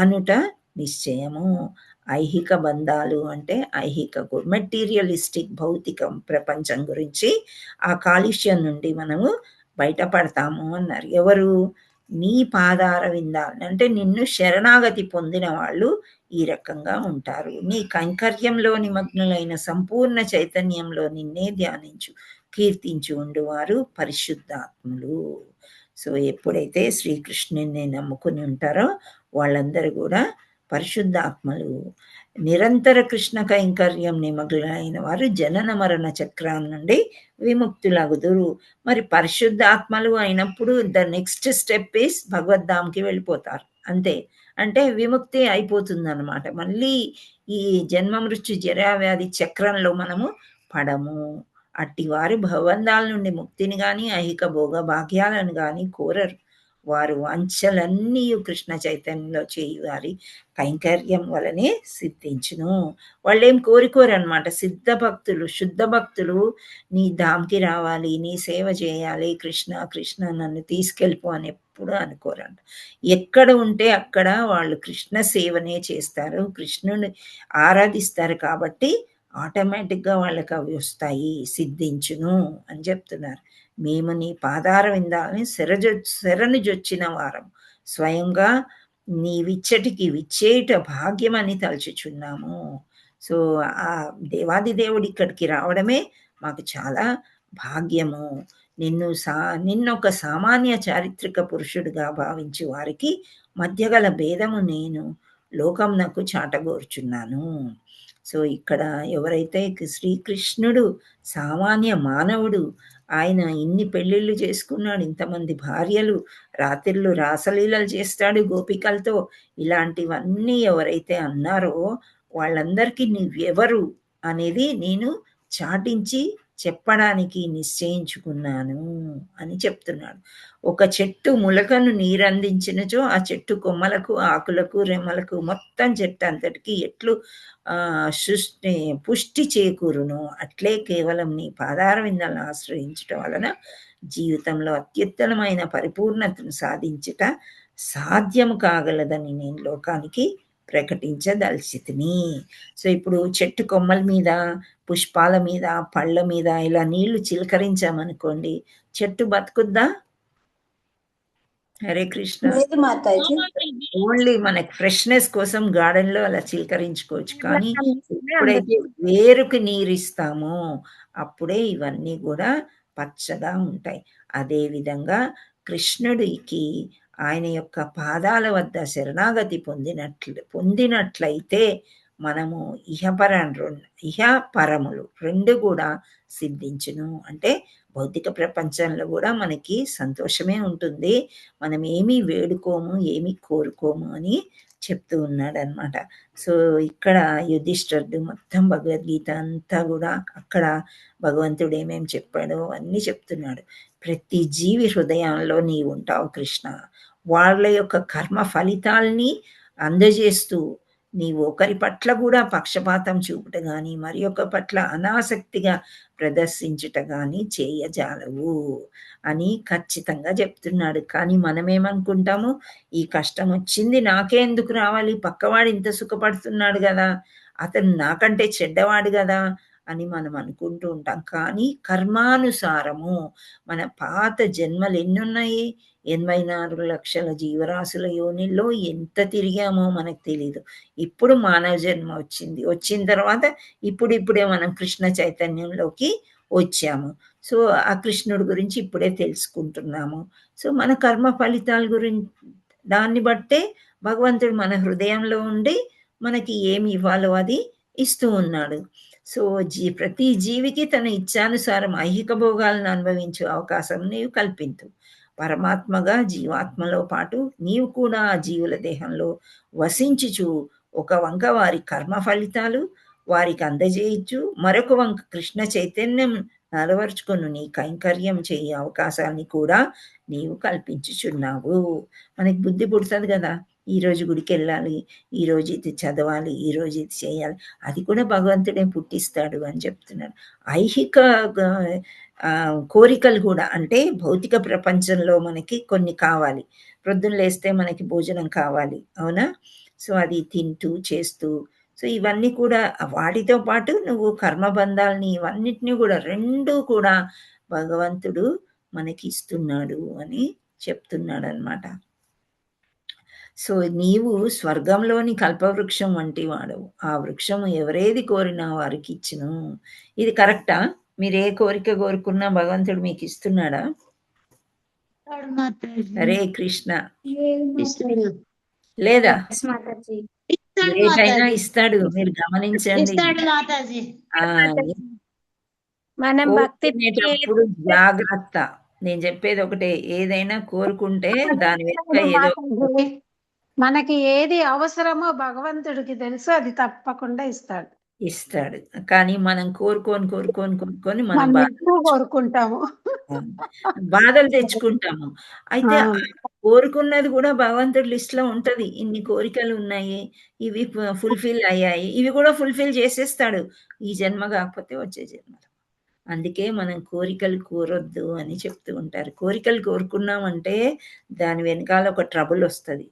అనుట నిశ్చయము. ఐహిక బంధాలు అంటే ఐహిక మెటీరియలిస్టిక్ భౌతికం ప్రపంచం గురించి ఆ కాలుష్యం నుండి మనము బయటపడతాము అన్నారు. ఎవరు? నీ పాదార విందాలు అంటే నిన్ను శరణాగతి పొందిన వాళ్ళు ఈ రకంగా ఉంటారు. నీ కైంకర్యంలో నిమగ్నులైన సంపూర్ణ చైతన్యంలో నిన్నే ధ్యానించు కీర్తించి ఉండువారు పరిశుద్ధాత్ములు. సో ఎప్పుడైతే శ్రీకృష్ణుని నమ్ముకుని ఉంటారో వాళ్ళందరూ కూడా పరిశుద్ధాత్మలు. నిరంతర కృష్ణ కైంకర్యం నిమగ్నులైన వారు జనన మరణ చక్రం నుండి విముక్తులగుదురు. మరి పరిశుద్ధాత్మలు అయినప్పుడు ద నెక్స్ట్ స్టెప్ ఈస్ భగవద్ధాంకి వెళ్ళిపోతారు అంతే. అంటే విముక్తి అయిపోతుంది అన్నమాట. మళ్ళీ ఈ జన్మ మృత్యు జరా వ్యాధి చక్రంలో మనము పడము. అట్టివారు భగవంతాల నుండి ముక్తిని గాని ఐహిక భోగ భాగ్యాలను గాని కోరరు. వారు వాంఛలన్నీ కృష్ణ చైతన్యంలో చేయువారి కైంకర్యం వలనే సిద్ధించును. వాళ్ళేం కోరుకోరనమాట. సిద్ధ భక్తులు, శుద్ధ భక్తులు నీ ధామ్కి రావాలి, నీ సేవ చేయాలి, కృష్ణ కృష్ణ నన్ను తీసుకెళ్ళిపో అని ఎప్పుడు అనుకోరంట. ఎక్కడ ఉంటే అక్కడ వాళ్ళు కృష్ణ సేవనే చేస్తారు, కృష్ణుని ఆరాధిస్తారు. కాబట్టి ఆటోమేటిక్గా వాళ్ళకి అవి వస్తాయి, సిద్ధించును అని చెప్తున్నారు. మేము నీ పాదార విందాలని శరణు జొచ్చిన వారం స్వయంగా నీ విచ్చటికి విచ్చేట భాగ్యమని తలుచుచున్నాము. సో ఆ దేవాది దేవుడు ఇక్కడికి రావడమే మాకు చాలా భాగ్యము. నిన్నొక సామాన్య చారిత్రక పురుషుడిగా భావించి వారికి మధ్యగల భేదము నేను లోకంనకు చాటగోర్చున్నాను. సో ఇక్కడ ఎవరైతే శ్రీకృష్ణుడు సామాన్య మానవుడు, ఆయన ఇన్ని పెళ్ళిళ్ళు చేసుకున్నాడు, ఇంతమంది భార్యలు, రాత్రిళ్ళు రాసలీలలు చేస్తాడు గోపికలతో, ఇలాంటివన్నీ ఎవరైతే అన్నారో వాళ్ళందరికీ నువ్వెవరు అనేది నేను చాటించి చెప్పడానికి నిశ్చయించుకున్నాను అని చెప్తున్నాడు. ఒక చెట్టు ములకను నీరందించినచో ఆ చెట్టు కొమ్మలకు, ఆకులకు, రెమ్మలకు, మొత్తం చెట్టు అంతటికి ఎట్లు పుష్టి చేకూరును, అట్లే కేవలం నీ పాదార విందాలను ఆశ్రయించటం వలన జీవితంలో అత్యుత్తమమైన పరిపూర్ణతను సాధించుట సాధ్యము కాగలదని నేను లోకానికి ప్రకటించదలిచితిని. సో ఇప్పుడు చెట్టు కొమ్మల మీద, పుష్పాల మీద, పళ్ళ మీద ఇలా నీళ్లు చిలకరించామనుకోండి, చెట్టు బతుకుద్దా? హరే కృష్ణ. ఓన్లీ మనకి ఫ్రెష్నెస్ కోసం గార్డెన్ లో అలా చిలకరించుకోవచ్చు. కానీ ఎప్పుడైతే వేరుకి నీరిస్తామో అప్పుడే ఇవన్నీ కూడా పచ్చగా ఉంటాయి. అదే విధంగా కృష్ణుడికి ఆయన యొక్క పాదాల వద్ద శరణాగతి పొందినట్లయితే మనము ఇహ పరములు రెండు కూడా సిద్ధించును. అంటే భౌతిక ప్రపంచంలో కూడా మనకి సంతోషమే ఉంటుంది, మనం ఏమీ వేడుకోము, ఏమీ కోరుకోము అని చెప్తూ ఉన్నాడు అనమాట. సో ఇక్కడ యుధిష్ఠిరుడు మొత్తం భగవద్గీత అంతా కూడా అక్కడ భగవంతుడు ఏమేమి చెప్పాడో అన్నీ చెప్తున్నాడు. ప్రతి జీవి హృదయంలో నీవు ఉంటావు కృష్ణ. వాళ్ళ యొక్క కర్మ ఫలితాల్ని అందజేస్తూ నీవు ఒకరి పట్ల కూడా పక్షపాతం చూపుట గాని, మరి ఒక పట్ల అనాసక్తిగా ప్రదర్శించుట గాని చేయజాలవు అని ఖచ్చితంగా చెప్తున్నాడు. కానీ మనమేమనుకుంటాము, ఈ కష్టం వచ్చింది నాకే ఎందుకు రావాలి, పక్కవాడు ఇంత సుఖపడుతున్నాడు కదా, అతను నాకంటే చెడ్డవాడు కదా అని మనం అనుకుంటూ ఉంటాం. కానీ కర్మానుసారము మన పాత జన్మలు ఎన్నున్నాయి, 84 లక్షల జీవరాశుల యోనిలో ఎంత తిరిగామో మనకు తెలీదు. ఇప్పుడు మానవ జన్మ వచ్చిన తర్వాత ఇప్పుడే మనం కృష్ణ చైతన్యంలోకి వచ్చాము. సో ఆ కృష్ణుడి గురించి ఇప్పుడే తెలుసుకుంటున్నాము. సో మన కర్మ ఫలితాల గురించి దాన్ని బట్టే భగవంతుడు మన హృదయంలో ఉండి మనకి ఏమి ఇవ్వాలో అది ఇస్తూ ఉన్నాడు. సో ప్రతి జీవికి తన ఇచ్ఛానుసారం ఐహిక భోగాలను అనుభవించే అవకాశం నీవు కల్పించు. పరమాత్మగా జీవాత్మలో పాటు నీవు కూడా ఆ జీవుల దేహంలో వసించుచు ఒక వంక వారి కర్మ ఫలితాలు వారికి అందజేయచ్చు, మరొక వంక కృష్ణ చైతన్యం నెరవేర్చుకొని నీ కైంకర్యం చేయ అవకాశాన్ని కూడా నీవు కల్పించుచున్నావు. మనకి బుద్ధి పుడుతుంది కదా, ఈరోజు గుడికి వెళ్ళాలి, ఈరోజు ఇది చదవాలి, ఈరోజు ఇది చేయాలి, అది కూడా భగవంతుడే పుట్టిస్తాడు అని చెప్తున్నాడు. ఐహిక కోరికలు కూడా, అంటే భౌతిక ప్రపంచంలో మనకి కొన్ని కావాలి, ప్రొద్దున లేస్తే మనకి భోజనం కావాలి, అవునా? సో అది తింటూ చేస్తూ సో ఇవన్నీ కూడా వాటితో పాటు నువ్వు కర్మబంధాలని ఇవన్నిటిని కూడా 2 కూడా భగవంతుడు మనకి ఇస్తున్నాడు అని చెప్తున్నాడనమాట. సో నీవు స్వర్గంలోని కల్పవృక్షం వంటి వాడవు. ఆ వృక్షము ఎవరేది కోరినా వారికి ఇచ్చును. ఇది కరెక్టా? మీరు ఏ కోరిక కోరుకున్నా భగవంతుడు మీకు ఇస్తున్నాడా? హరే కృష్ణ. లేదా? Yes, మాతాజీ. ఏదైనా ఇస్తాడు. మీరు గమనించండి. ఆ, మనం భక్తి కోరుకునేటప్పుడు జాగ్రత్త. నేను చెప్పేది ఒకటే, ఏదైనా కోరుకుంటే దాని వెనుక ఏదో మాతాజీ, మనకి ఏది అవసరమో భగవంతుడికి తెలుసు, అది తప్పకుండా ఇస్తాడు. ఇస్తాడు. కానీ మనం కోరుకొని మనం మనం ఎక్కువ కోరుకుంటాము. బాధలు తెచ్చుకుంటాము. అయితే ఆ. కోరుకున్నది కూడా భగవంతుడి లిస్ట్ లో ఉంటది. ఇన్ని కోరికలు ఉన్నాయి, ఇవి ఫుల్ఫిల్ అయ్యాయి, ఇవి కూడా ఫుల్ఫిల్ చేసేస్తాడు ఈ జన్మ కాకపోతే వచ్చే జన్మలో. అందుకే మనం కోరికలు కోరొద్దు అని చెప్తూ ఉంటారు. కోరికలు కోరుకున్నామంటే దాని వెనకాల ఒక ట్రబుల్ వస్తది.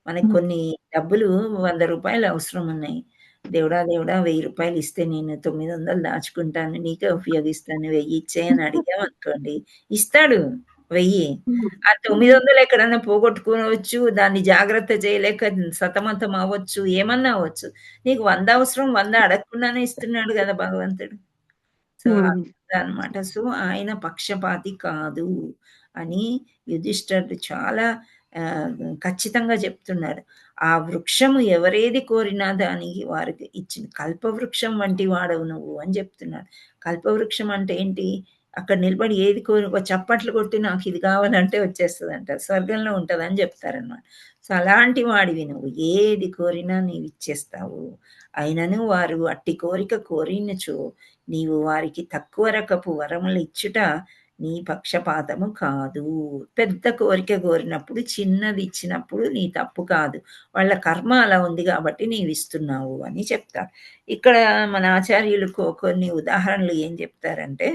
మనకి కొన్ని డబ్బులు 100 రూపాయలు అవసరం ఉన్నాయి. దేవుడా 1000 రూపాయలు ఇస్తే నేను 900 దాచుకుంటాను, నీకే ఉపయోగిస్తాను, 1000 ఇచ్చేయి అని అడిగామనుకోండి, ఇస్తాడు 1000. ఆ 900 ఎక్కడన్నా పోగొట్టుకోవచ్చు, దాన్ని జాగ్రత్త చేయలేక సతమతం అవ్వచ్చు, ఏమన్నా అవ్వచ్చు. నీకు 100 అవసరం, 100 అడగకుండానే ఇస్తున్నాడు కదా భగవంతుడు. సో అన్నమాట. సో ఆయన పక్షపాతి కాదు అని యుధిష్ఠిరుడు చాలా ఖచ్చితంగా చెప్తున్నాడు. ఆ వృక్షము ఎవరేది కోరినా దానికి వారికి ఇచ్చింది. కల్పవృక్షం వంటి వాడవు నువ్వు అని చెప్తున్నాడు. కల్పవృక్షం అంటే ఏంటి? అక్కడ నిలబడి ఏది కోరి చప్పట్లు కొట్టి నాకు ఇది కావాలంటే వచ్చేస్తుంది అంటారు, స్వర్గంలో ఉంటుంది అని చెప్తారనమాట. సో అలాంటి వాడివి నువ్వు, ఏది కోరినా నీవు ఇచ్చేస్తావు. అయినను వారు అట్టి కోరిక కోరినచో నీవు వారికి తక్కువ రకపు వరములు ఇచ్చుట నీ పక్షపాతము కాదు. పెద్ద కోరిక కోరినప్పుడు చిన్నది ఇచ్చినప్పుడు నీ తప్పు కాదు, వాళ్ళ కర్మ అలా ఉంది కాబట్టి నీవు ఇస్తున్నావు అని చెప్తారు. ఇక్కడ మన ఆచార్యులు కొన్ని ఉదాహరణలు ఏం చెప్తారంటే,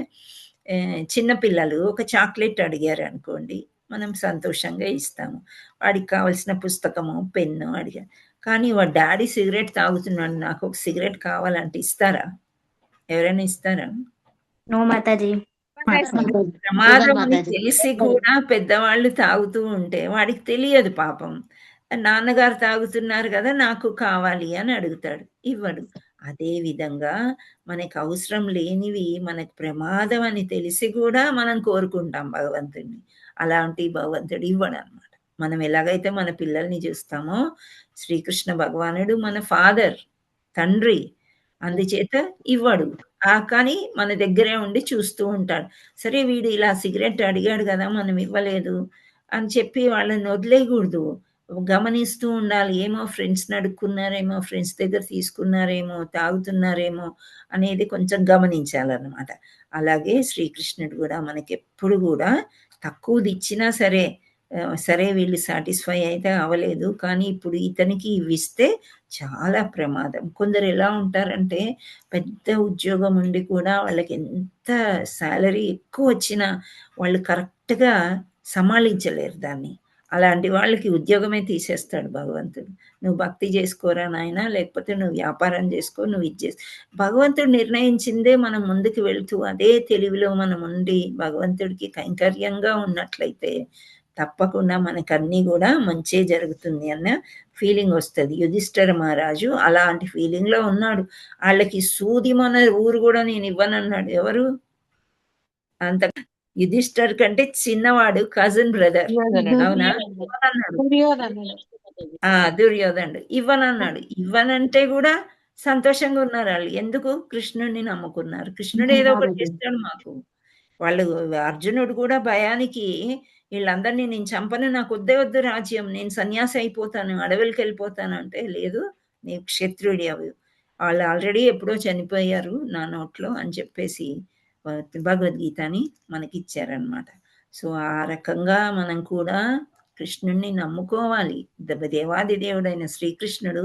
చిన్నపిల్లలు ఒక చాక్లెట్ అడిగారు అనుకోండి, మనం సంతోషంగా ఇస్తాము. వాడికి కావాల్సిన పుస్తకము, పెన్ను అడిగారు. కానీ వాడు డాడీ సిగరెట్ తాగుతున్నాడు, నాకు ఒక సిగరెట్ కావాలంటే ఇస్తారా? ఎవరైనా ఇస్తారా? నో మాతాజీ. ప్రమాదం అని తెలిసి కూడా పెద్దవాళ్ళు తాగుతూ ఉంటే వాడికి తెలియదు పాపం. నాన్నగారు తాగుతున్నారు కదా, నాకు కావాలి అని అడుగుతాడు, ఇవ్వడు. అదే విధంగా మనకు అవసరం లేనివి మనకు ప్రమాదం అని తెలిసి కూడా మనం కోరుకుంటాం భగవంతుడిని. అలాంటి భగవంతుడు ఇవ్వడు అనమాట. మనం ఎలాగైతే మన పిల్లల్ని చూస్తామో, శ్రీకృష్ణ భగవానుడు మన ఫాదర్, తండ్రి, అందుచేత ఇవ్వడు. కానీ మన దగ్గరే ఉండి చూస్తూ ఉంటాడు. సరే వీడు ఇలా సిగరెట్ అడిగాడు కదా, మనం ఇవ్వలేదు అని చెప్పి వాళ్ళని వదిలేయకూడదు, గమనిస్తూ ఉండాలి. ఏమో ఫ్రెండ్స్ని అడుక్కున్నారేమో, ఫ్రెండ్స్ దగ్గర తీసుకున్నారేమో, తాగుతున్నారేమో అనేది కొంచెం గమనించాలన్నమాట. అలాగే శ్రీకృష్ణుడు కూడా మనకెప్పుడు కూడా తక్కువది ఇచ్చినా సరే, సరే వీళ్ళు సాటిస్ఫై అయితే అవ్వలేదు, కానీ ఇప్పుడు ఇతనికి ఇవిస్తే చాలా ప్రమాదం. కొందరు ఎలా ఉంటారంటే, పెద్ద ఉద్యోగం ఉండి కూడా వాళ్ళకి ఎంత శాలరీ ఎక్కువ వచ్చినా వాళ్ళు కరెక్ట్గా సమాళించలేరు దాన్ని. అలాంటి వాళ్ళకి ఉద్యోగమే తీసేస్తాడు భగవంతుడు. నువ్వు భక్తి చేసుకోరా నాయన, లేకపోతే నువ్వు వ్యాపారం చేసుకో, నువ్వు ఇది చేసి. భగవంతుడు నిర్ణయించిందే మనం ముందుకు వెళ్తూ అదే తెలివిలో మనం ఉండి భగవంతుడికి కైంకర్యంగా ఉన్నట్లయితే తప్పకుండా మనకన్నీ కూడా మంచే జరుగుతుంది అన్న ఫీలింగ్ వస్తుంది. యుధిష్ఠిర మహారాజు అలాంటి ఫీలింగ్లో ఉన్నాడు. వాళ్ళకి సూది మన ఊరు కూడా నేను ఇవ్వనన్నాడు. ఎవరు? అంత యుధిష్ఠిర్ కంటే చిన్నవాడు, కజిన్ బ్రదర్. అవునా? దుర్యోధనుడు ఇవ్వనన్నాడు. ఇవ్వనంటే కూడా సంతోషంగా ఉన్నారు వాళ్ళు. ఎందుకు? కృష్ణుడిని నమ్ముకున్నారు. కృష్ణుడు ఏదో ఒకటి చేస్తాడు మాకు. వాళ్ళు అర్జునుడు కూడా భయానికి వీళ్ళందరినీ నేను చంపను, నాకు వద్దు రాజ్యం, నేను సన్యాసి అయిపోతాను, అడవులకి వెళ్ళిపోతాను అంటే, లేదు నీ క్షత్రుడి అవి, వాళ్ళు ఆల్రెడీ ఎప్పుడో చనిపోయారు నా నోట్లో అని చెప్పేసి భగవద్గీతని మనకి ఇచ్చారనమాట. సో ఆ రకంగా మనం కూడా కృష్ణుడిని నమ్ముకోవాలి. దేవాది దేవుడైన శ్రీకృష్ణుడు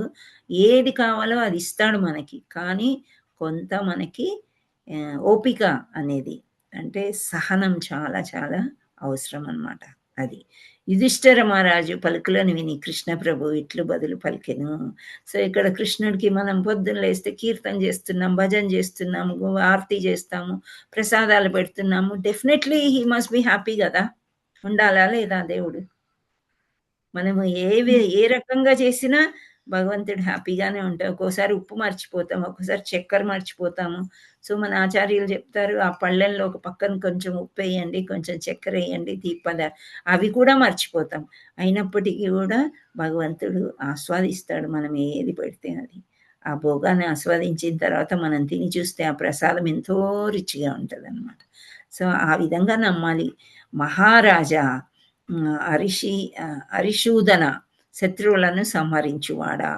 ఏది కావాలో అది ఇస్తాడు మనకి. కానీ కొంత మనకి ఓపిక అనేది, అంటే సహనం చాలా చాలా అవసరం అన్నమాట. అది యుధిష్ఠిర మహారాజు పలుకులను విని కృష్ణ ప్రభు ఇట్లు బదులు పలికెను. సో ఇక్కడ కృష్ణుడికి మనం పొద్దున్న లేస్తే కీర్తన చేస్తున్నాం, భజన చేస్తున్నాము, ఆరతి చేస్తాము, ప్రసాదాలు పెడుతున్నాము. Definitely he must be happy కదా, ఉండాలా లేదా దేవుడు? మనము ఏ రకంగా చేసినా భగవంతుడు హ్యాపీగానే ఉంటాం. ఒక్కోసారి ఉప్పు మర్చిపోతాం, ఒక్కోసారి చక్కెర మర్చిపోతాము. సో మన ఆచార్యులు చెప్తారు, ఆ పళ్ళెంలో ఒక పక్కన కొంచెం ఉప్పు వేయండి, కొంచెం చక్కెర వేయండి, తీపద అవి కూడా మర్చిపోతాం. అయినప్పటికీ కూడా భగవంతుడు ఆస్వాదిస్తాడు మనం ఏది పెడితే అది. ఆ భోగాన్ని ఆస్వాదించిన తర్వాత మనం తిని చూస్తే ఆ ప్రసాదం ఎంతో రుచిగా ఉంటుంది అన్నమాట. సో ఆ విధంగా నమ్మాలి. మహారాజా అరిశూదన శత్రువులను సంహరించువాడా,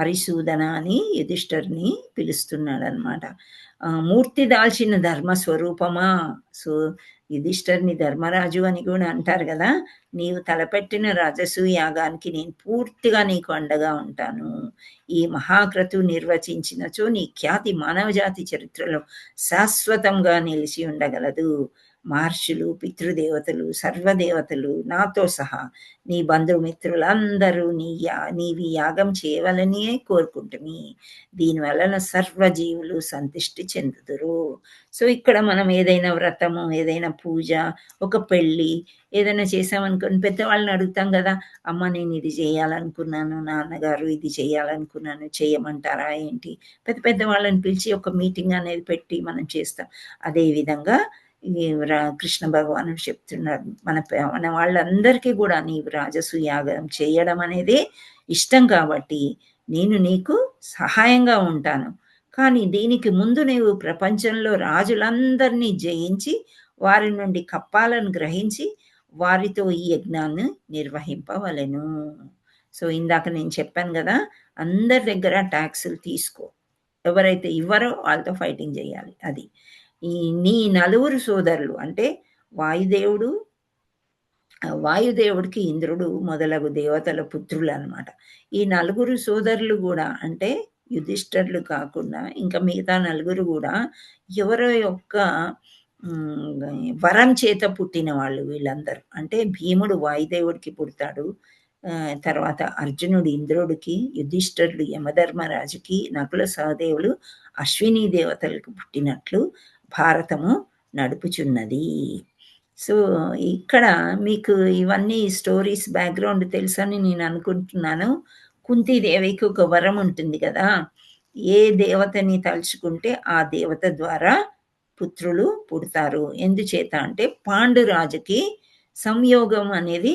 అరిశూదన అని యుధిష్ఠిరుని పిలుస్తున్నాడు అనమాట. మూర్తి దాల్చిన ధర్మస్వరూపమా. సో యుధిష్ఠిరుని ధర్మరాజు అని కూడా అంటారు కదా. నీవు తలపెట్టిన రాజసూ యాగానికి నేను పూర్తిగా నీకు అండగా ఉంటాను. ఈ మహాక్రతు నిర్వచించినచో నీ ఖ్యాతి మానవజాతి చరిత్రలో శాశ్వతంగా నిలిచి ఉండగలదు. మహర్షులు, పితృదేవతలు, సర్వదేవతలు నాతో సహా నీ బంధుమిత్రులందరూ నీవి యాగం చేయవలనే కోరుకుంటుమి. దీనివలన సర్వజీవులు సంతుష్టి చెందుదురు. సో ఇక్కడ మనం ఏదైనా వ్రతము, ఏదైనా పూజ, ఒక పెళ్ళి ఏదైనా చేసామనుకోని పెద్దవాళ్ళని అడుగుతాం కదా, అమ్మ నేను ఇది చేయాలనుకున్నాను, నాన్నగారు ఇది చేయాలనుకున్నాను, చేయమంటారా ఏంటి? పెద్ద వాళ్ళని పిలిచి ఒక మీటింగ్ అనేది పెట్టి మనం చేస్తాం. అదేవిధంగా కృష్ణ భగవానుడు చెప్తున్నాడు, మన వాళ్ళందరికీ కూడా నీవు రాజసు యాగం చేయడం అనేది ఇష్టం కాబట్టి నేను నీకు సహాయంగా ఉంటాను. కానీ దీనికి ముందు నీవు ప్రపంచంలో రాజులందరినీ జయించి వారి నుండి కప్పాలను గ్రహించి వారితో ఈ యజ్ఞాన్ని నిర్వహింపవలెను. సో ఇందాక నేను చెప్పాను కదా, అందరి దగ్గర ట్యాక్సులు తీసుకో, ఎవరైతే ఇవ్వరో వాళ్ళతో ఫైటింగ్ చేయాలి. అది నీ నలుగురు సోదరులు అంటే వాయుదేవుడికి ఇంద్రుడు మొదలగు దేవతల పుత్రులు అనమాట. ఈ నలుగురు సోదరులు కూడా అంటే యుధిష్ఠిరులు కాకుండా ఇంకా మిగతా నలుగురు కూడా ఎవరో యొక్క వరం చేత పుట్టిన వాళ్ళు వీళ్ళందరూ. అంటే భీముడు వాయుదేవుడికి పుడతాడు, తర్వాత అర్జునుడు ఇంద్రుడికి, యుధిష్ఠిరుడు యమధర్మరాజుకి, నకుల సహదేవులు అశ్విని దేవతలకు పుట్టినట్లు భారతము నడుపుచున్నది. సో ఇక్కడ మీకు ఇవన్నీ స్టోరీస్ బ్యాక్గ్రౌండ్ తెలుసని నేను అనుకుంటున్నాను. కుంతీదేవికి ఒక వరం ఉంటుంది కదా, ఏ దేవతని తలుచుకుంటే ఆ దేవత ద్వారా పుత్రులు పుడతారు. ఎందుచేత అంటే పాండురాజుకి సంయోగం అనేది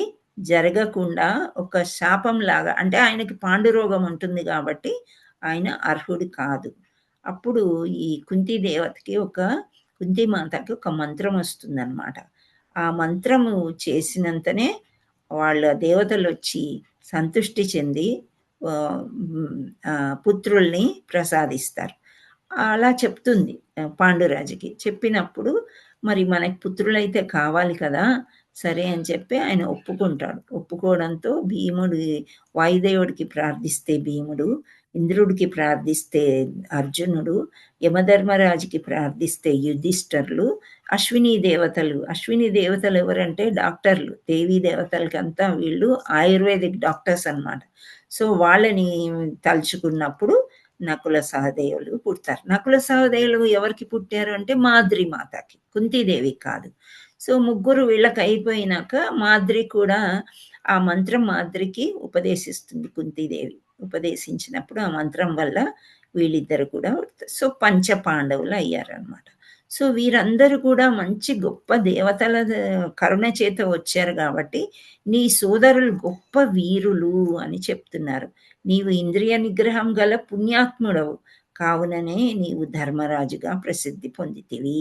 జరగకుండా ఒక శాపం లాగా, అంటే ఆయనకి పాండురోగం ఉంటుంది కాబట్టి ఆయన అర్హుడు కాదు. అప్పుడు ఈ కుంతీదేవతకి కుంతీమాతకి ఒక మంత్రం వస్తుందన్నమాట. ఆ మంత్రము చేసినంతనే వాళ్ళ దేవతలు వచ్చి సంతుష్టి చెంది పుత్రుల్ని ప్రసాదిస్తారు. అలా చెప్తుంది పాండురాజుకి. చెప్పినప్పుడు మరి మనకి పుత్రులైతే కావాలి కదా, సరే అని చెప్పి ఆయన ఒప్పుకుంటాడు. ఒప్పుకోవడంతో భీముడు వాయుదేవుడికి ప్రార్థిస్తే భీముడు, ఇంద్రుడికి ప్రార్థిస్తే అర్జునుడు, యమధర్మరాజుకి ప్రార్థిస్తే యుధిష్ఠిరులు, అశ్విని దేవతలు ఎవరంటే డాక్టర్లు, దేవీ దేవతలకంతా వీళ్ళు ఆయుర్వేదిక్ డాక్టర్స్ అన్నమాట. సో వాళ్ళని తలుచుకున్నప్పుడు నకుల సహదేవులు పుడతారు. నకుల సహదేవులు ఎవరికి పుట్టారు అంటే మాద్రి మాతకి, కుంతీదేవి కాదు. సో ముగ్గురు వీళ్ళకి అయిపోయినాక మాద్రి కూడా ఆ మంత్రం మాద్రికి ఉపదేశిస్తుంది. కుంతీదేవి ఉపదేశించినప్పుడు ఆ మంత్రం వల్ల వీళ్ళిద్దరు కూడా సో పంచ పాండవులు అయ్యారనమాట. సో వీరందరూ కూడా మంచి గొప్ప దేవతల కరుణ చేత వచ్చారు కాబట్టి నీ సోదరులు గొప్ప వీరులు అని చెప్తున్నారు. నీవు ఇంద్రియ నిగ్రహం గల పుణ్యాత్ముడవు కావుననే నీవు ధర్మరాజుగా ప్రసిద్ధి పొందితివి.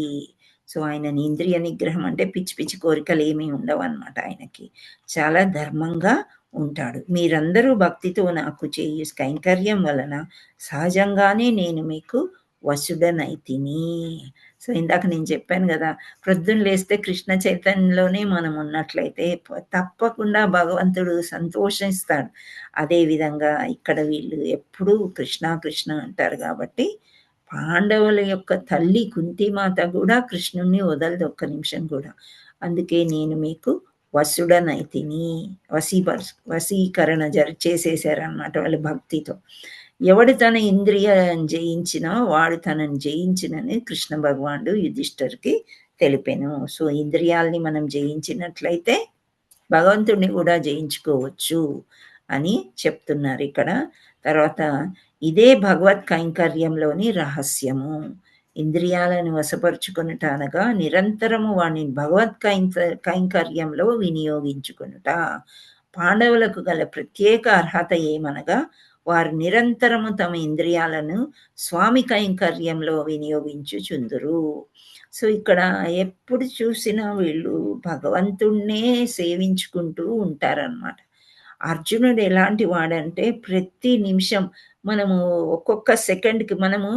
సో ఆయన ఇంద్రియ నిగ్రహం అంటే పిచ్చి పిచ్చి కోరికలు ఏమీ ఉండవు అన్నమాట. ఆయనకి చాలా ధర్మంగా ఉంటాడు. మీరందరూ భక్తితో నాకు చేయు కైంకర్యం వలన సహజంగానే నేను మీకు వసుడనైతిని. సో ఇందాక నేను చెప్పాను కదా, ప్రొద్దున లేస్తే కృష్ణ చైతన్యంలోనే మనం ఉన్నట్లయితే తప్పకుండా భగవంతుడు సంతోషిస్తాడు. అదేవిధంగా ఇక్కడ వీళ్ళు ఎప్పుడూ కృష్ణ కృష్ణ అంటారు కాబట్టి పాండవుల యొక్క తల్లి కుంతీమాత కూడా కృష్ణుణ్ణి వదలదు ఒక్క నిమిషం కూడా. అందుకే నేను మీకు వసుడనైతిని, వశీకరణ చేసేసారనమాట వాళ్ళ భక్తితో. ఎవడు తన ఇంద్రియం జయించినా వాడు తనని జయించినని కృష్ణ భగవానుడు యుధిష్ఠిర్కి తెలిపాను. సో ఇంద్రియాల్ని మనం జయించినట్లయితే భగవంతుడిని కూడా జయించుకోవచ్చు అని చెప్తున్నారు ఇక్కడ. తర్వాత ఇదే భగవత్ కైంకర్యంలోని రహస్యము. ఇంద్రియాలను వశపరుచుకొనుట అనగా నిరంతరము వాణ్ణి భగవత్ కైంకర్యంలో వినియోగించుకొనుట. పాండవులకు గల ప్రత్యేక అర్హత ఏమనగా వారు నిరంతరము తమ ఇంద్రియాలను స్వామి కైంకర్యంలో వినియోగించుచుందురు. సో ఇక్కడ ఎప్పుడు చూసినా వీళ్ళు భగవంతుణ్ణే సేవించుకుంటూ ఉంటారనమాట. అర్జునుడు ఎలాంటి వాడంటే ప్రతి నిమిషం మనము ఒక్కొక్క సెకండ్కి మనము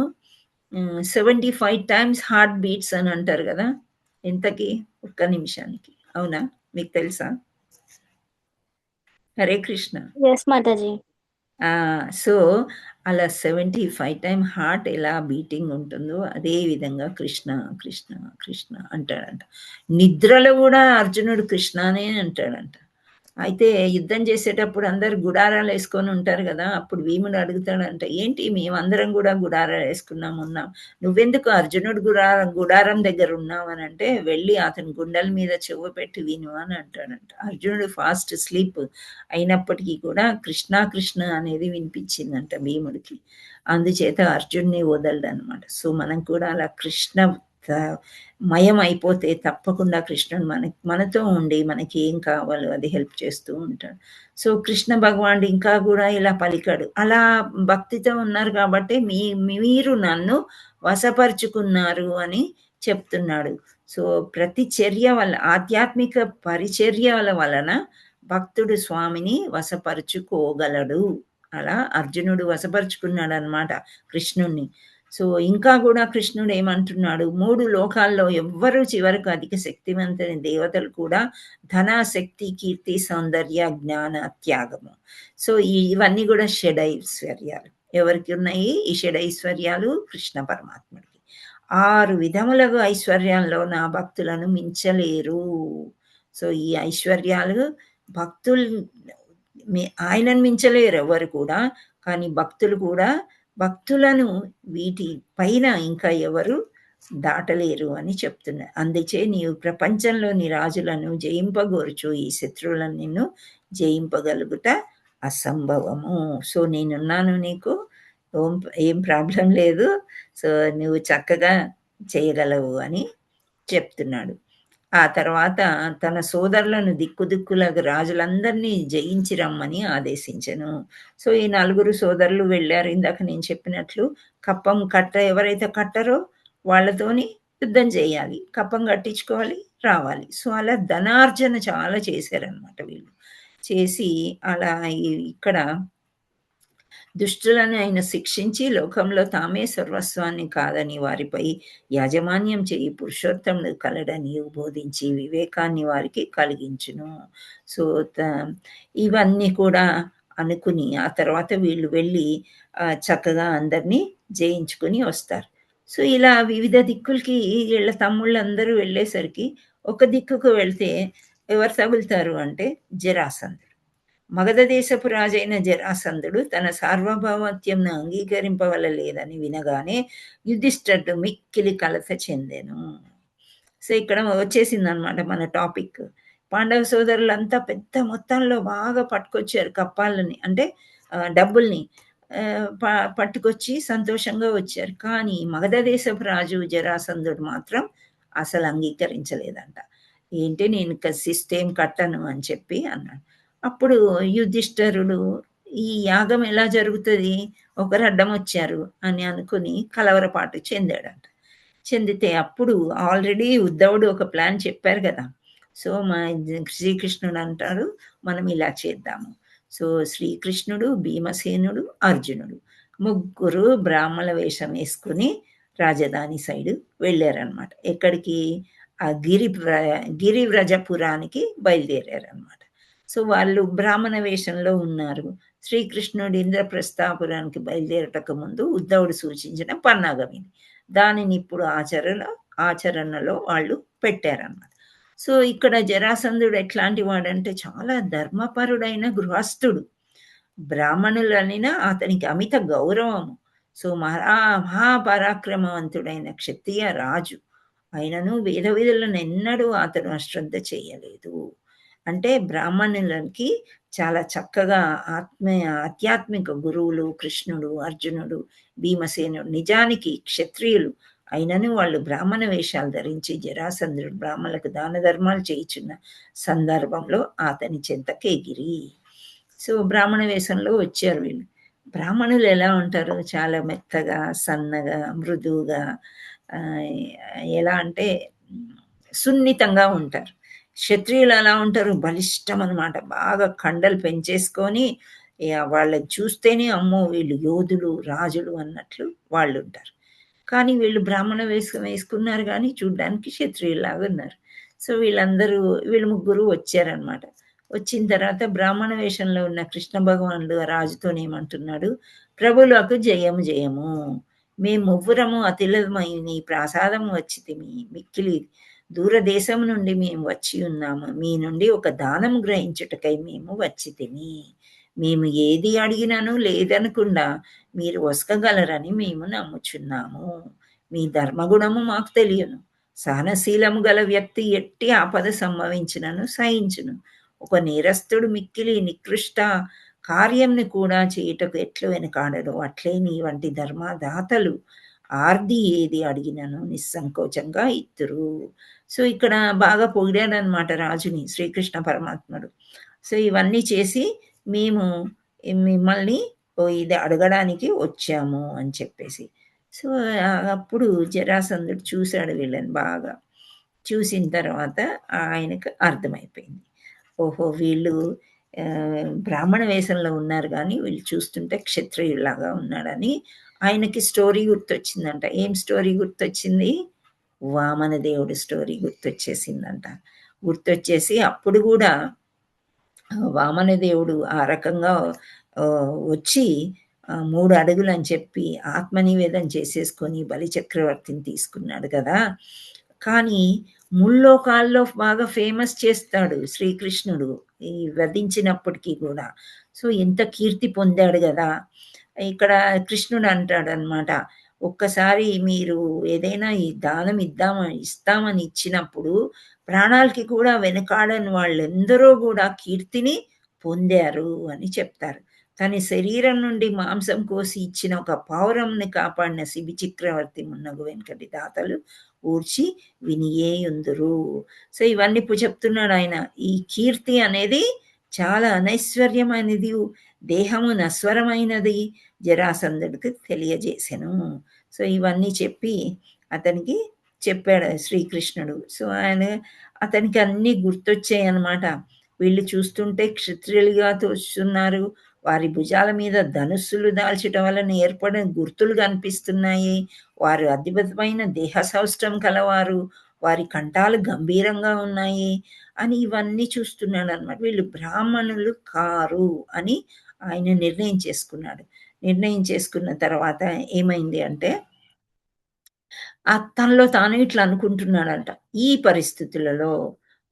75 times హార్ట్ బీట్స్ అని అంటారు కదా, ఎంతకి? ఒక్క నిమిషానికి. అవునా? మీకు తెలుసా? హరే కృష్ణ. ఎస్ మాతాజీ. సో అలా 75 times హార్ట్ ఎలా బీటింగ్ ఉంటుందో అదే విధంగా కృష్ణ కృష్ణ కృష్ణ అంటాడంట. నిద్రలో కూడా అర్జునుడు కృష్ణనే అంటాడంట. అయితే యుద్ధం చేసేటప్పుడు అందరు గుడారాలు వేసుకొని ఉంటారు కదా, అప్పుడు భీముడు అడుగుతాడంట, ఏంటి మేమందరం కూడా గుడారాలు ఉన్నాం, నువ్వెందుకు అర్జునుడు గుడారం దగ్గర ఉన్నావు అని అంటే, వెళ్ళి అతని గుండెల మీద చెవు పెట్టి విను అని అంటాడంట. అర్జునుడు ఫాస్ట్ స్లీప్ అయినప్పటికీ కూడా కృష్ణ కృష్ణ అనేది వినిపించిందంట భీముడికి. అందుచేత అర్జున్ని వదలడనమాట. సో మనం కూడా అలా కృష్ణ మయం అయిపోతే తప్పకుండా కృష్ణుడు మనతో ఉండి మనకి ఏం కావాలో అది హెల్ప్ చేస్తూ ఉంటాడు. సో కృష్ణ భగవానుడు ఇంకా కూడా ఇలా పలికాడు, అలా భక్తితో ఉన్నారు కాబట్టి మీరు నన్ను వశపరుచుకున్నారు అని చెప్తున్నాడు. సో ప్రతి చర్య వల్ల, ఆధ్యాత్మిక పరిచర్యల వలన భక్తుడు స్వామిని వశపరుచుకోగలడు. అలా అర్జునుడు వశపరుచుకున్నాడు అనమాట కృష్ణుణ్ణి. సో ఇంకా కూడా కృష్ణుడు ఏమంటున్నాడు, 3 లోకాల్లో ఎవ్వరూ చివరకు అధిక శక్తివంతైన దేవతలు కూడా ధన, శక్తి, కీర్తి, సౌందర్య, జ్ఞాన, త్యాగము. సో ఇవన్నీ కూడా షడైశ్వర్యాలు. ఎవరికి ఉన్నాయి ఈ షడైశ్వర్యాలు? కృష్ణ పరమాత్ముడికి. 6 విధములకు ఐశ్వర్యాల్లో నా భక్తులను మించలేరు. సో ఈ ఐశ్వర్యాలు భక్తులు ఆయనను మించలేరు ఎవరు కూడా, కానీ భక్తులు కూడా భక్తులను వీటి పైన ఇంకా ఎవరు దాటలేరు అని చెప్తున్నారు. అందుచే నీవు ప్రపంచంలోని రాజులను జయింపగోరుచు ఈ శత్రువులను నిన్ను జయింపగలుగుట అసంభవము. సో నేనున్నాను, నీకు ఏం ప్రాబ్లం లేదు, సో నువ్వు చక్కగా చేయగలవు అని చెప్తున్నాడు. ఆ తర్వాత తన సోదరులను దిక్కులకు రాజులందరినీ జయించి రమ్మని ఆదేశించెను. సో ఈ 4 సోదరులు వెళ్ళారు. ఇందాక నేను చెప్పినట్లు కప్పం ఎవరైతే కట్టరో వాళ్ళతోని యుద్ధం చేయాలి, కప్పం కట్టించుకోవాలి, రావాలి. సో అలా ధనార్జన చాలా చేశారనమాట వీళ్ళు. చేసి అలా ఇక్కడ దుష్టులను ఆయన శిక్షించి లోకంలో తామే సర్వస్వాన్ని కాదని వారిపై యాజమాన్యం చేయి పురుషోత్తముడు కలడని బోధించి వివేకాన్ని వారికి కలిగించును. సో ఇవన్నీ కూడా అనుకుని ఆ తర్వాత వీళ్ళు వెళ్ళి చక్కగా అందరినీ జయించుకుని వస్తారు. సో ఇలా వివిధ దిక్కులకి వీళ్ళ తమ్ముళ్ళందరూ వెళ్ళేసరికి ఒక దిక్కుకు వెళ్తే ఎవరు తగులుతారు అంటే జరాసంధుడు. మగధ దేశపు రాజైన జరాసంధుడు తన సార్వభౌమత్యంను అంగీకరింపవలలేదని వినగానే యుధిష్ఠిరుడు మిక్కిలి కలత చెందెను. సో ఇక్కడ వచ్చేసిందనమాట మన టాపిక్. పాండవ సోదరులంతా పెద్ద మొత్తంలో బాగా పట్టుకొచ్చారు కప్పాలని, అంటే డబ్బుల్ని పట్టుకొచ్చి సంతోషంగా వచ్చారు. కానీ మగధ దేశపు రాజు జరాసంధుడు మాత్రం అసలు అంగీకరించలేదంట. ఏంటి, నేను సిస్టేం కట్టను అని చెప్పి అన్నాడు. అప్పుడు యుధిష్ఠిరుడు ఈ యాగం ఎలా జరుగుతుంది, ఒకరు అడ్డం వచ్చారు అని అనుకుని కలవరపాటు చెందాడంట. చెందితే అప్పుడు ఆల్రెడీ ఉద్ధవుడు ఒక ప్లాన్ చెప్పారు కదా. సో మా శ్రీకృష్ణుడు అంటాడు, మనం ఇలా చేద్దాము. సో శ్రీకృష్ణుడు, భీమసేనుడు, అర్జునుడు 3 బ్రాహ్మణ వేషం వేసుకుని రాజధాని సైడు వెళ్ళారనమాట. ఎక్కడికి? ఆ గిరివ్రజపురానికి బయలుదేరారనమాట. సో వాళ్ళు బ్రాహ్మణ వేషంలో ఉన్నారు. శ్రీకృష్ణుడు ఇంద్రప్రస్థాపురానికి బయలుదేరటకు ముందు ఉద్ధవుడు సూచించిన పన్నాగం ఇది. దానిని ఇప్పుడు ఆచరణలో వాళ్ళు పెట్టారన్నమాట. సో ఇక్కడ జరాసంధుడు ఎట్లాంటి వాడంటే చాలా ధర్మపరుడైన గృహస్థుడు. బ్రాహ్మణులనినా అతనికి అమిత గౌరవము. సో మహాపరాక్రమవంతుడైన క్షత్రియ రాజు అయినను వేద విధులను ఎన్నడూ అతను అశ్రద్ధ చేయలేదు. అంటే బ్రాహ్మణులకి చాలా చక్కగా ఆధ్యాత్మిక గురువులు కృష్ణుడు, అర్జునుడు, భీమసేనుడు నిజానికి క్షత్రియులు అయినను వాళ్ళు బ్రాహ్మణ వేషాలు ధరించి జరాసంధుడు బ్రాహ్మణులకు దాన ధర్మాలు చేయుచున్న సందర్భంలో అతని చెంతకు ఎగిరి. సో బ్రాహ్మణ వేషంలో వచ్చారు వీళ్ళు. బ్రాహ్మణులు ఎలా ఉంటారు? చాలా మెత్తగా, సన్నగా, మృదువుగా, ఎలా అంటే సున్నితంగా ఉంటారు. క్షత్రియులు ఎలా ఉంటారు? బలిష్టం అనమాట. బాగా కండలు పెంచేసుకొని వాళ్ళని చూస్తేనే అమ్మో వీళ్ళు యోధులు, రాజులు అన్నట్లు వాళ్ళు ఉంటారు. కానీ వీళ్ళు బ్రాహ్మణ వేషం వేసుకున్నారు కానీ చూడ్డానికి క్షత్రియులాగా ఉన్నారు. సో వీళ్ళు ముగ్గురు వచ్చారనమాట. వచ్చిన తర్వాత బ్రాహ్మణ వేషంలో ఉన్న కృష్ణ భగవానుడు రాజుతోనేమంటున్నాడు, ప్రభులకు జయము జయము, మేము మువ్వురము అతిలమై నీ ప్రసాదము వచ్చితిమి, మిక్కిలి దూరదేశం నుండి మేము వచ్చి ఉన్నాము, మీ నుండి ఒక దానము గ్రహించుటకై మేము వచ్చితిమి, మేము ఏది అడిగినను లేదనకుండా మీరు వసకగలరని మేము నమ్ముచున్నాము, మీ ధర్మగుణము మాకు తెలియను, సహనశీలము గల వ్యక్తి ఎట్టి ఆపద సంభవించినను సహించును, ఒక నేరస్తుడు మిక్కిలి నికృష్ట కార్యంని కూడా చేయుటకు ఎట్లు వెనకాడడు, అట్లే నీ వంటి ధర్మదాతలు ఆర్ది ఏది అడిగినను నిస్సంకోచంగా ఇత్తురు. సో ఇక్కడ బాగా పొగిడాడనమాట రాజుని శ్రీకృష్ణ పరమాత్ముడు. సో ఇవన్నీ చేసి మేము మిమ్మల్ని ఇది అడగడానికి వచ్చాము అని చెప్పేసి. సో అప్పుడు జరాసంధుడు చూశాడు వీళ్ళని బాగా. చూసిన తర్వాత ఆయనకు అర్థమైపోయింది, ఓహో వీళ్ళు బ్రాహ్మణ వేషంలో ఉన్నారు కానీ వీళ్ళు చూస్తుంటే క్షత్రియులాగా ఉన్నాడని ఆయనకి స్టోరీ గుర్తొచ్చిందంట. ఏం స్టోరీ గుర్తొచ్చింది? వామనదేవుడు స్టోరీ గుర్తొచ్చేసిందంట. గుర్తొచ్చేసి అప్పుడు కూడా వామనదేవుడు ఆ రకంగా వచ్చి 3 అడుగులు అని చెప్పి ఆత్మనివేదన చేసేసుకొని బలిచక్రవర్తిని తీసుకున్నాడు కదా. కానీ ముల్లోకాల్లో బాగా ఫేమస్ చేస్తాడు శ్రీకృష్ణుడు ఈ వధించినప్పటికీ కూడా. సో ఎంత కీర్తి పొందాడు కదా. ఇక్కడ కృష్ణుడు అంటాడు అనమాట, ఒక్కసారి మీరు ఏదైనా ఈ దానం ఇస్తామని ఇచ్చినప్పుడు ప్రాణాలకి కూడా వెనకాడని వాళ్ళెందరో కూడా కీర్తిని పొందారు అని చెప్తారు. తన శరీరం నుండి మాంసం కోసి ఇచ్చిన ఒక పౌరంని కాపాడిన శిబి చక్రవర్తి మున్నగు వెంకటి దాతలు ఊర్చి వినియేయుందురు. సో ఇవన్నీ చెప్తున్నాడు ఆయన. ఈ కీర్తి అనేది చాలా అనైశ్వర్యమైనది, దేహము నశ్వరమైనది జరాసంధుడికి తెలియజేసెను. సో ఇవన్నీ చెప్పి అతనికి చెప్పాడు శ్రీకృష్ణుడు. సో అతనికి అన్నీ గుర్తొచ్చాయి అన్నమాట. వీళ్ళు చూస్తుంటే క్షత్రియులుగా తోస్తున్నారు, వారి భుజాల మీద ధనుస్సులు దాల్చడం వలన ఏర్పడిన గుర్తులు కనిపిస్తున్నాయి, వారు అద్భుతమైన దేహ సౌష్ఠం కలవారు, వారి కంఠాలు గంభీరంగా ఉన్నాయి అని ఇవన్నీ చూస్తున్నాడు అనమాట. వీళ్ళు బ్రాహ్మణులు కారు అని ఆయన నిర్ణయం చేసుకున్నాడు. నిర్ణయం చేసుకున్న తర్వాత ఏమైంది అంటే తనలో తాను ఇట్లా అనుకుంటున్నాడంట, ఈ పరిస్థితులలో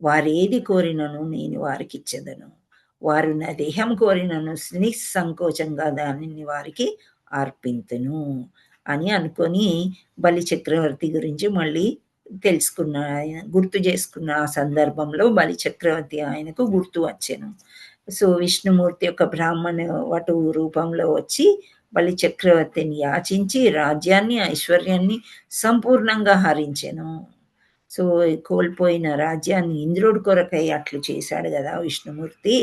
వారేది కోరినను నేను వారికి ఇచ్చేదను, వారు నా దేహం కోరినను నిస్సంకోచంగా దానిని వారికి అర్పింతును అని అనుకొని బలి చక్రవర్తి గురించి మళ్ళీ తెలుసుకున్న, గుర్తు చేసుకున్న ఆ సందర్భంలో బలి చక్రవర్తి ఆయనకు గుర్తు వచ్చాను. సో విష్ణుమూర్తి యొక్క బ్రాహ్మణ వటు రూపంలో వచ్చి బలి చక్రవర్తిని యాచించి రాజ్యాన్ని ఐశ్వర్యాన్ని సంపూర్ణంగా హరించెను. సో కోల్పోయిన రాజ్యాన్ని ఇంద్రుడి కొరకై అట్లు చేశాడు కదా విష్ణుమూర్తి.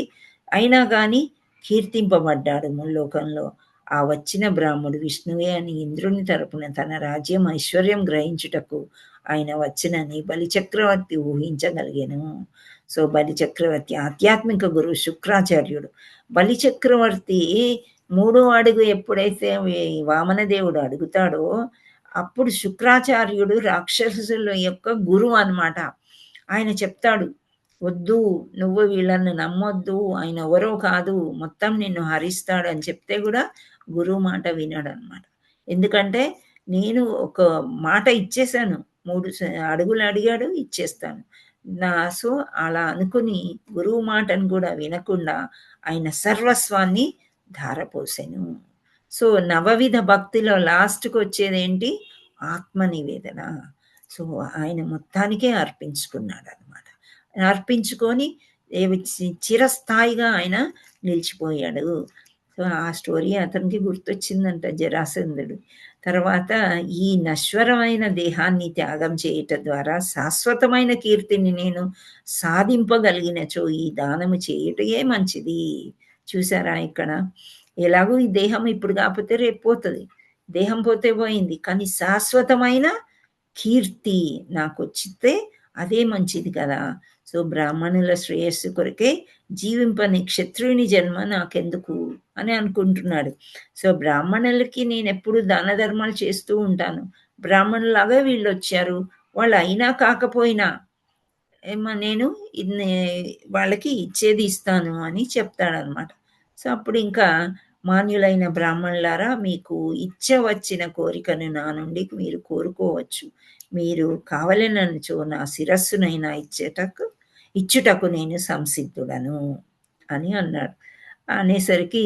అయినా కానీ కీర్తింపబడ్డాడు ముల్లోకంలో. ఆ వచ్చిన బ్రాహ్మడు విష్ణువే అని ఇంద్రుని తరపున తన రాజ్యం ఐశ్వర్యం గ్రహించుటకు ఆయన వచ్చినని బలిచక్రవర్తి ఊహించగలిగాను. సో బలిచక్రవర్తి ఆధ్యాత్మిక గురువు శుక్రాచార్యుడు. బలిచక్రవర్తి 3వ అడుగు ఎప్పుడైతే వామనదేవుడు అడుగుతాడో అప్పుడు శుక్రాచార్యుడు రాక్షసుల యొక్క గురువు అన్నమాట. ఆయన చెప్తాడు, వద్దు నువ్వు వీళ్ళని నమ్మొద్దు, ఆయన ఎవరో కాదు, మొత్తం నిన్ను హరిస్తాడు అని చెప్తే కూడా గురువు మాట వినాడు అనమాట. ఎందుకంటే నేను ఒక మాట ఇచ్చేసాను, 3 అడుగులు అడిగాడు ఇచ్చేస్తాను, సో అలా అనుకుని గురువు మాటను కూడా వినకుండా ఆయన సర్వస్వాన్ని ధారపోసెను. సో నవవిధ భక్తిలో లాస్ట్కి వచ్చేది ఏంటి? ఆత్మ నివేదన. సో ఆయన మొత్తానికే అర్పించుకున్నాడు అనమాట. అర్పించుకొని చిరస్థాయిగా ఆయన నిలిచిపోయాడు. సో ఆ స్టోరీ అతనికి గుర్తొచ్చిందంట జరాసంధుడు. తర్వాత ఈ నశ్వరమైన దేహాన్ని త్యాగం చేయటం ద్వారా శాశ్వతమైన కీర్తిని నేను సాధింపగలిగినచో ఈ దానము చేయటమే మంచిది. చూసారా ఇక్కడ? ఎలాగో ఈ దేహం ఇప్పుడు కాకపోతే రేపు పోతుంది, దేహం పోతే పోయింది, కానీ శాశ్వతమైన కీర్తి నాకు వచ్చితే అదే మంచిది కదా. సో బ్రాహ్మణుల శ్రేయస్సు కొరకే జీవింపని క్షత్రుని జన్మ నాకెందుకు అని అనుకుంటున్నాడు. సో బ్రాహ్మణులకి నేను ఎప్పుడు దాన ధర్మాలు చేస్తూ ఉంటాను, బ్రాహ్మణులాగా వీళ్ళు వచ్చారు, వాళ్ళు అయినా కాకపోయినా నేను వాళ్ళకి ఇచ్చేది ఇస్తాను అని చెప్తాడనమాట. సో అప్పుడు ఇంకా మాన్యులైన బ్రాహ్మణులారా, మీకు ఇచ్చవచ్చిన కోరికను నా నుండి మీరు కోరుకోవచ్చు, మీరు కావలనచో నా శిరస్సునైనా ఇచ్చుటకు నేను సంసిద్ధుడను అని అన్నాడు. అనేసరికి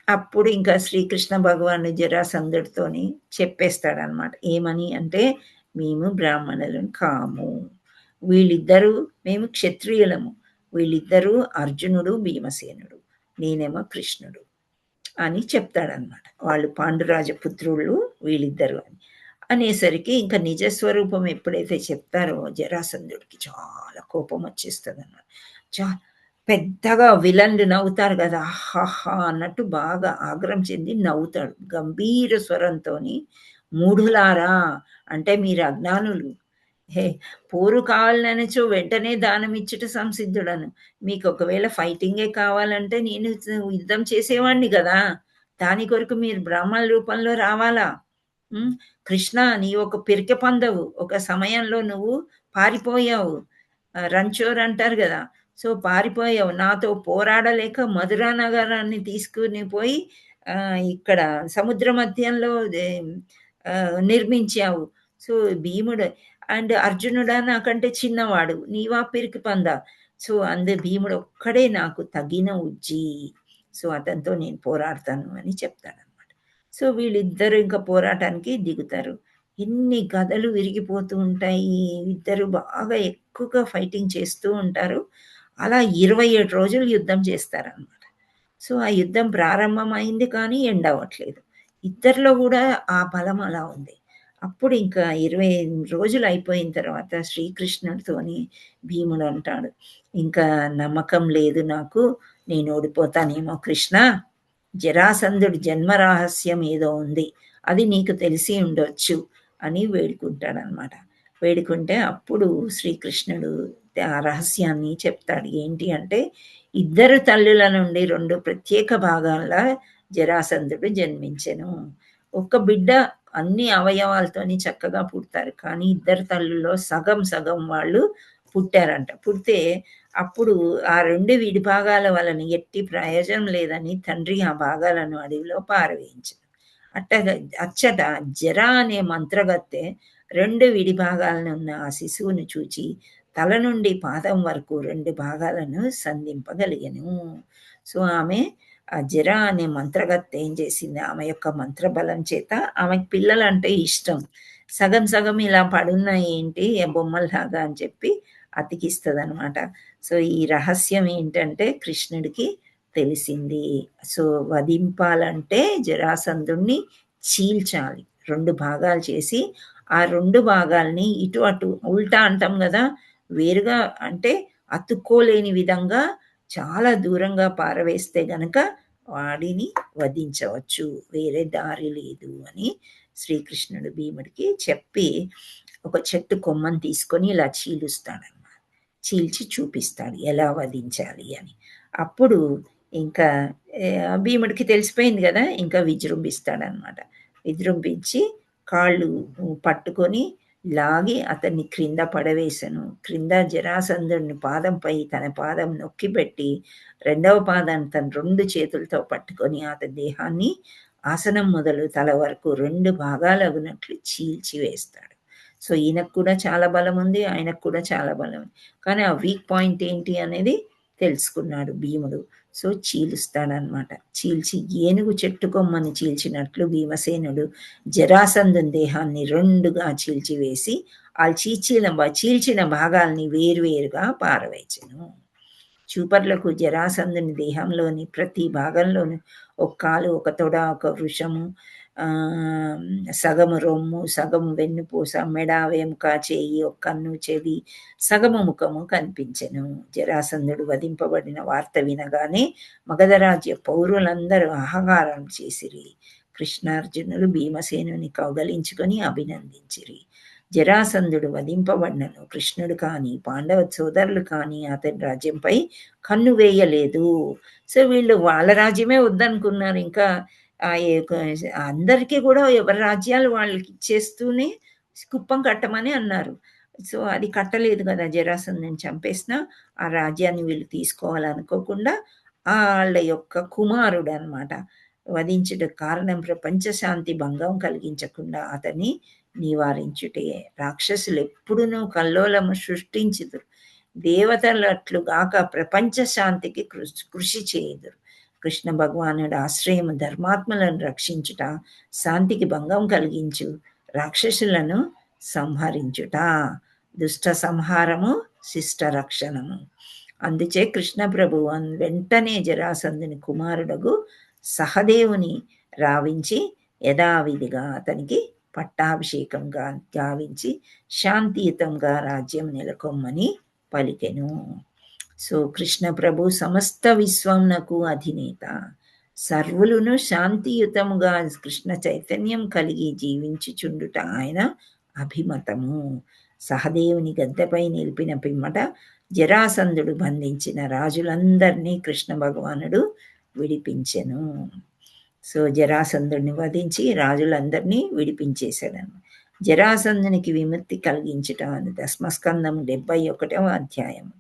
అప్పుడు ఇంకా శ్రీకృష్ణ భగవాను జరాసంధుడితోని చెప్పేస్తాడనమాట. ఏమని అంటే, మేము బ్రాహ్మణులను కాము, వీళ్ళిద్దరూ మేము క్షత్రియులము, వీళ్ళిద్దరూ అర్జునుడు భీమసేనుడు, నేనేమో కృష్ణుడు అని చెప్తాడనమాట. వాళ్ళు పాండురాజ పుత్రులు వీళ్ళిద్దరు అని అనేసరికి ఇంకా నిజస్వరూపం ఎప్పుడైతే చెప్తారో జరాసంధుడికి చాలా కోపం వచ్చేస్తుంది అన్నమాట. పెద్దగా విలన్లు నవ్వుతారు కదా, ఆహాహా అన్నట్టు బాగా ఆగ్రహం చెంది నవ్వుతాడు గంభీర స్వరంతో. మూఢులారా, అంటే మీరు అజ్ఞానులు, పోరు కావాలనచో వెంటనే దానం ఇచ్చుట సంసిద్ధుడను. మీకు ఒకవేళ ఫైటింగే కావాలంటే నేను యుద్ధం చేసేవాడిని కదా, దాని కొరకు మీరు బ్రాహ్మణ రూపంలో రావాలా? కృష్ణ, నీ ఒక పిరికె పందవు, ఒక సమయంలో నువ్వు పారిపోయావు, రంచోర్ అంటారు కదా, సో పారిపోయావు, నాతో పోరాడలేక మధురా నగరాన్ని తీసుకుని పోయి ఇక్కడ సముద్ర మధ్యంలో నిర్మించావు. సో భీముడు అండ్ అర్జునుడా నాకంటే చిన్నవాడు, నీవా పిరికి పంద, సో భీముడు ఒక్కడే నాకు తగిన ఉజ్జి, సో అతనితో నేను పోరాడతాను అని చెప్తాడనమాట. సో వీళ్ళిద్దరు ఇంకా పోరాటానికి దిగుతారు. ఎన్ని గదలు విరిగిపోతూ ఉంటాయి, ఇద్దరు బాగా ఎక్కువగా ఫైటింగ్ చేస్తూ ఉంటారు. అలా 27 రోజులు యుద్ధం చేస్తారనమాట. సో ఆ యుద్ధం ప్రారంభమైంది కానీ ఎండ్ అవ్వట్లేదు, ఇద్దరిలో కూడా ఆ బలం అలా ఉంది. అప్పుడు ఇంకా 28 రోజులు అయిపోయిన తర్వాత శ్రీకృష్ణుడితోని భీముడు అంటాడు, ఇంకా నమ్మకం లేదు నాకు, నేను ఓడిపోతానేమో కృష్ణ, జరాసంధుడి జన్మ రహస్యం ఏదో ఉంది, అది నీకు తెలిసి ఉండొచ్చు అని వేడుకుంటాడనమాట. వేడుకుంటే అప్పుడు శ్రీకృష్ణుడు ఆ రహస్యాన్ని చెప్తాడు. ఏంటి అంటే, ఇద్దరు తల్లుల నుండి 2 ప్రత్యేక భాగాల జరాసంధుడు జన్మించెను. ఒక బిడ్డ అన్ని అవయవాలతోని చక్కగా పుడతారు, కానీ ఇద్దరు తల్లుల్లో సగం సగం వాళ్ళు పుట్టారంట. పుడితే అప్పుడు ఆ 2 విడిభాగాల వలన ఎట్టి ప్రయోజనం లేదని తండ్రి ఆ భాగాలను అడవిలో పారవేయించారు. అచ్చట జరా అనే మంత్రగత్తె 2 విడిభాగాలను ఉన్న ఆ శిశువును చూచి తల నుండి పాదం వరకు 2 భాగాలను సంధింపగలిగను. సో ఆమె ఆ జరా అనే మంత్రగత్తె ఏం చేసింది, ఆమె యొక్క మంత్రబలం చేత ఆమెకు పిల్లలు అంటే ఇష్టం, సగం సగం ఇలా పడున్నాయి ఏంటి బొమ్మల్లాగా అని చెప్పి అతికిస్తుంది అనమాట. సో ఈ రహస్యం ఏంటంటే కృష్ణుడికి తెలిసింది. సో వధింపాలంటే జరాసంధుణ్ణి చీల్చాలి, 2 భాగాలు చేసి ఆ 2 భాగాల్ని ఇటు అటు ఉల్టా అంటాం కదా, వేరుగా అంటే అతుక్కోలేని విధంగా చాలా దూరంగా పారవేస్తే గనక వాడిని వధించవచ్చు, వేరే దారి లేదు అని శ్రీకృష్ణుడు భీముడికి చెప్పి ఒక చెట్టు కొమ్మని తీసుకొని ఇలా చీలుస్తాడన్నమాట. చీల్చి చూపిస్తాడు ఎలా వధించాలి అని. అప్పుడు ఇంకా భీముడికి తెలిసిపోయింది కదా, ఇంకా విజృంభిస్తాడనమాట. విజృంభించి కాళ్ళు పట్టుకొని లాగి అతన్ని క్రింద పడవేశను. క్రింద జరాసంధుడిని పాదంపై తన పాదం నొక్కి పెట్టి 2వ పాదాన్ని తన 2 చేతులతో పట్టుకొని అతని దేహాన్ని ఆసనం మొదలు తల వరకు 2 భాగాలగునట్లు చీల్చి వేస్తాడు. సో ఈయనకు కూడా చాలా బలం ఉంది, ఆయనకు కూడా చాలా బలం ఉంది. కానీ ఆ వీక్ పాయింట్ ఏంటి అనేది తెలుసుకున్నాడు భీముడు. సో చీలుస్తాడనమాట. చీల్చి ఏనుగు చెట్టు కొమ్మని చీల్చినట్లు భీమసేనుడు జరాసంధుని దేహాన్ని రెండుగా చీల్చివేసి ఆ చీల్చిన భాగాల్ని వేరువేరుగా పారవేచెను. చూపర్లకు జరాసంధుని దేహంలోని ప్రతి భాగంలోని ఒక కాలు, ఒక తొడ, ఒక వృషము, సగము రొమ్ము, సగము వెన్నుపూస, మెడ, వెముక, చేయి, ఒక కన్ను, చెవి, సగము ముఖము కనిపించెను. జరాసంధుడు వధింపబడిన వార్త వినగానే మగధరాజ్య పౌరులందరూ అహంకారం చేసిరి. కృష్ణార్జునులు భీమసేనుని కౌగలించుకొని అభినందించిరి. జరాసంధుడు వధింపబడినను కృష్ణుడు కానీ పాండవ సోదరులు కానీ అతని రాజ్యంపై కన్ను వేయలేదు. సో వీళ్ళు వాళ్ళ రాజ్యమే వద్దనుకున్నారు. ఇంకా అందరికీ కూడా ఎవరి రాజ్యాలు వాళ్ళకి ఇచ్చేస్తూనే కుప్పం కట్టమని అన్నారు. సో అది కట్టలేదు కదా, జరాసంధుని చంపేసిన ఆ రాజ్యాన్ని వీళ్ళు తీసుకోవాలనుకోకుండా వాళ్ళ యొక్క కుమారుడు అనమాట వధించుటకు కారణం ప్రపంచ శాంతి భంగం కలిగించకుండా అతన్ని నివారించుటే. రాక్షసులు ఎప్పుడునూ కల్లోలము సృష్టించుదురు, దేవతలట్లుగాక ప్రపంచ శాంతికి కృషి చేయుదురు. కృష్ణ భగవానుడు ఆశ్రయం ధర్మాత్మలను రక్షించుట, శాంతికి భంగం కలిగించు రాక్షసులను సంహరించుట. దుష్ట సంహారము శిష్ట రక్షణము. అందుచే కృష్ణ ప్రభువు వెంటనే జరాసంధుని కుమారుడగు సహదేవుని రావించి యథావిధిగా అతనికి పట్టాభిషేకం గావించి శాంతియుతంగా రాజ్యం నెలకొమ్మని పలికెను. సో కృష్ణ ప్రభు సమస్త విశ్వంనకు అధినేత. సర్వులను శాంతియుతముగా కృష్ణ చైతన్యం కలిగి జీవించుచుండుట ఆయన అభిమతము. సహదేవుని గద్దెపై నిలిపిన పిమ్మట జరాసంధుడు బంధించిన రాజులందరినీ కృష్ణ భగవానుడు విడిపించెను. సో జరాసంధుడిని వధించి రాజులందరినీ విడిపించేశాడను. జరాసంధునికి విముక్తి కలిగించుట అని దశమస్కందము 71వ అధ్యాయము.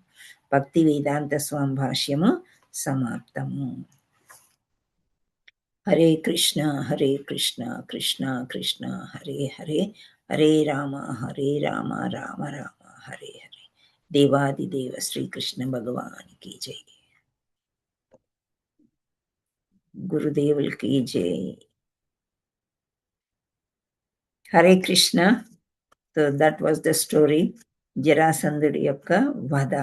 భక్తి వేదాంత స్వామి భాష్యము సమాప్తము. హరే కృష్ణ హరే కృష్ణ కృష్ణ కృష్ణ హరే హరే, హరే రామ రామ రామ హరే హరే. దేవాదిదేవ శ్రీకృష్ణ భగవానికి జై. గురుదేవులకి జై. Hare Krishna. So that was the story. జరాసంధుడి యొక్క వధ.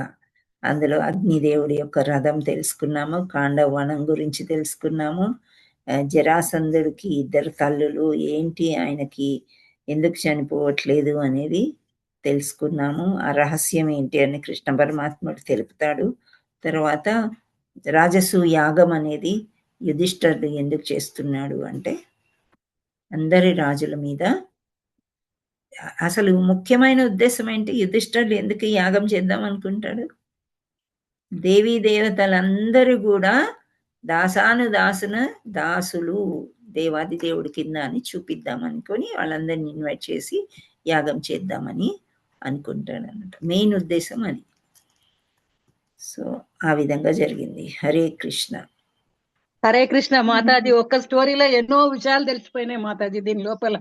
అందులో అగ్నిదేవుడి యొక్క రథం తెలుసుకున్నాము, కాండవ వనం గురించి తెలుసుకున్నాము. జరాసంధుడికి 2 తల్లులు, ఏంటి ఆయనకి ఎందుకు చనిపోవట్లేదు అనేది తెలుసుకున్నాము. ఆ రహస్యం ఏంటి అని కృష్ణ పరమాత్ముడు తెలుపుతాడు. తర్వాత రాజసూ యాగం అనేది యుధిష్ఠిరుడు ఎందుకు చేస్తున్నాడు అంటే అందరి రాజుల మీద అసలు ముఖ్యమైన ఉద్దేశం ఏంటి, యుధిష్ఠిరుడు ఎందుకు యాగం చేద్దాం అనుకుంటాడు? దేవీ దేవతలందరూ కూడా దాసులు దేవాది దేవుడి కింద అని చూపిద్దాం అనుకొని వాళ్ళందరినీ ఇన్వైట్ చేసి యాగం చేద్దామని అనుకుంటాడు అన్నమాట. మెయిన్ ఉద్దేశం అది. సో ఆ విధంగా జరిగింది. హరే కృష్ణ. హరే కృష్ణ మాతాజీ. ఒక్క స్టోరీలో ఎన్నో విషయాలు తెలిసిపోయినాయి మాతాజీ. దీని లోపల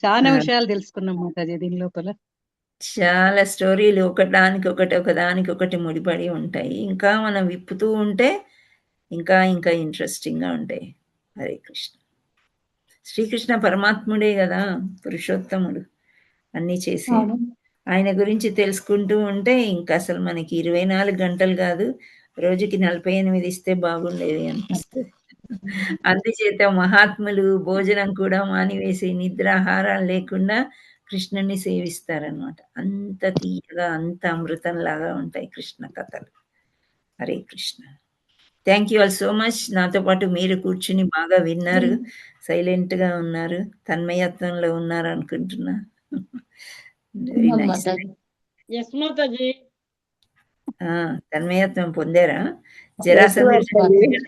చాలా విషయాలు తెలుసుకున్నాం మాతాజీ. దీని లోపల చాలా స్టోరీలు ఒకదానికొకటి ముడిపడి ఉంటాయి. ఇంకా మనం విప్పుతూ ఉంటే ఇంకా ఇంకా ఇంట్రెస్టింగ్గా ఉంటాయి. హరే కృష్ణ. శ్రీకృష్ణ పరమాత్ముడే కదా పురుషోత్తముడు. అన్నీ చేసి ఆయన గురించి తెలుసుకుంటూ ఉంటే ఇంకా అసలు మనకి 24 గంటలు కాదు, రోజుకి 48 ఇస్తే బాగుండేది అనిపిస్తుంది. అందుచేత మహాత్ములు భోజనం కూడా మానివేసి నిద్రాహారాలు లేకుండా కృష్ణుని సేవిస్తారనమాట. అంత తీయగా, అంత అమృతంలాగా ఉంటాయి కృష్ణ కథలు. Hare Krishna. Thank you all so much. నాతో పాటు మీరు కూర్చుని బాగా విన్నారు, సైలెంట్గా ఉన్నారు, తన్మయత్వంలో ఉన్నారు అనుకుంటున్నా. Very nice. ఎస్ మాతాజీ. తన్మయత్వం పొందారా? జరాసంధుడు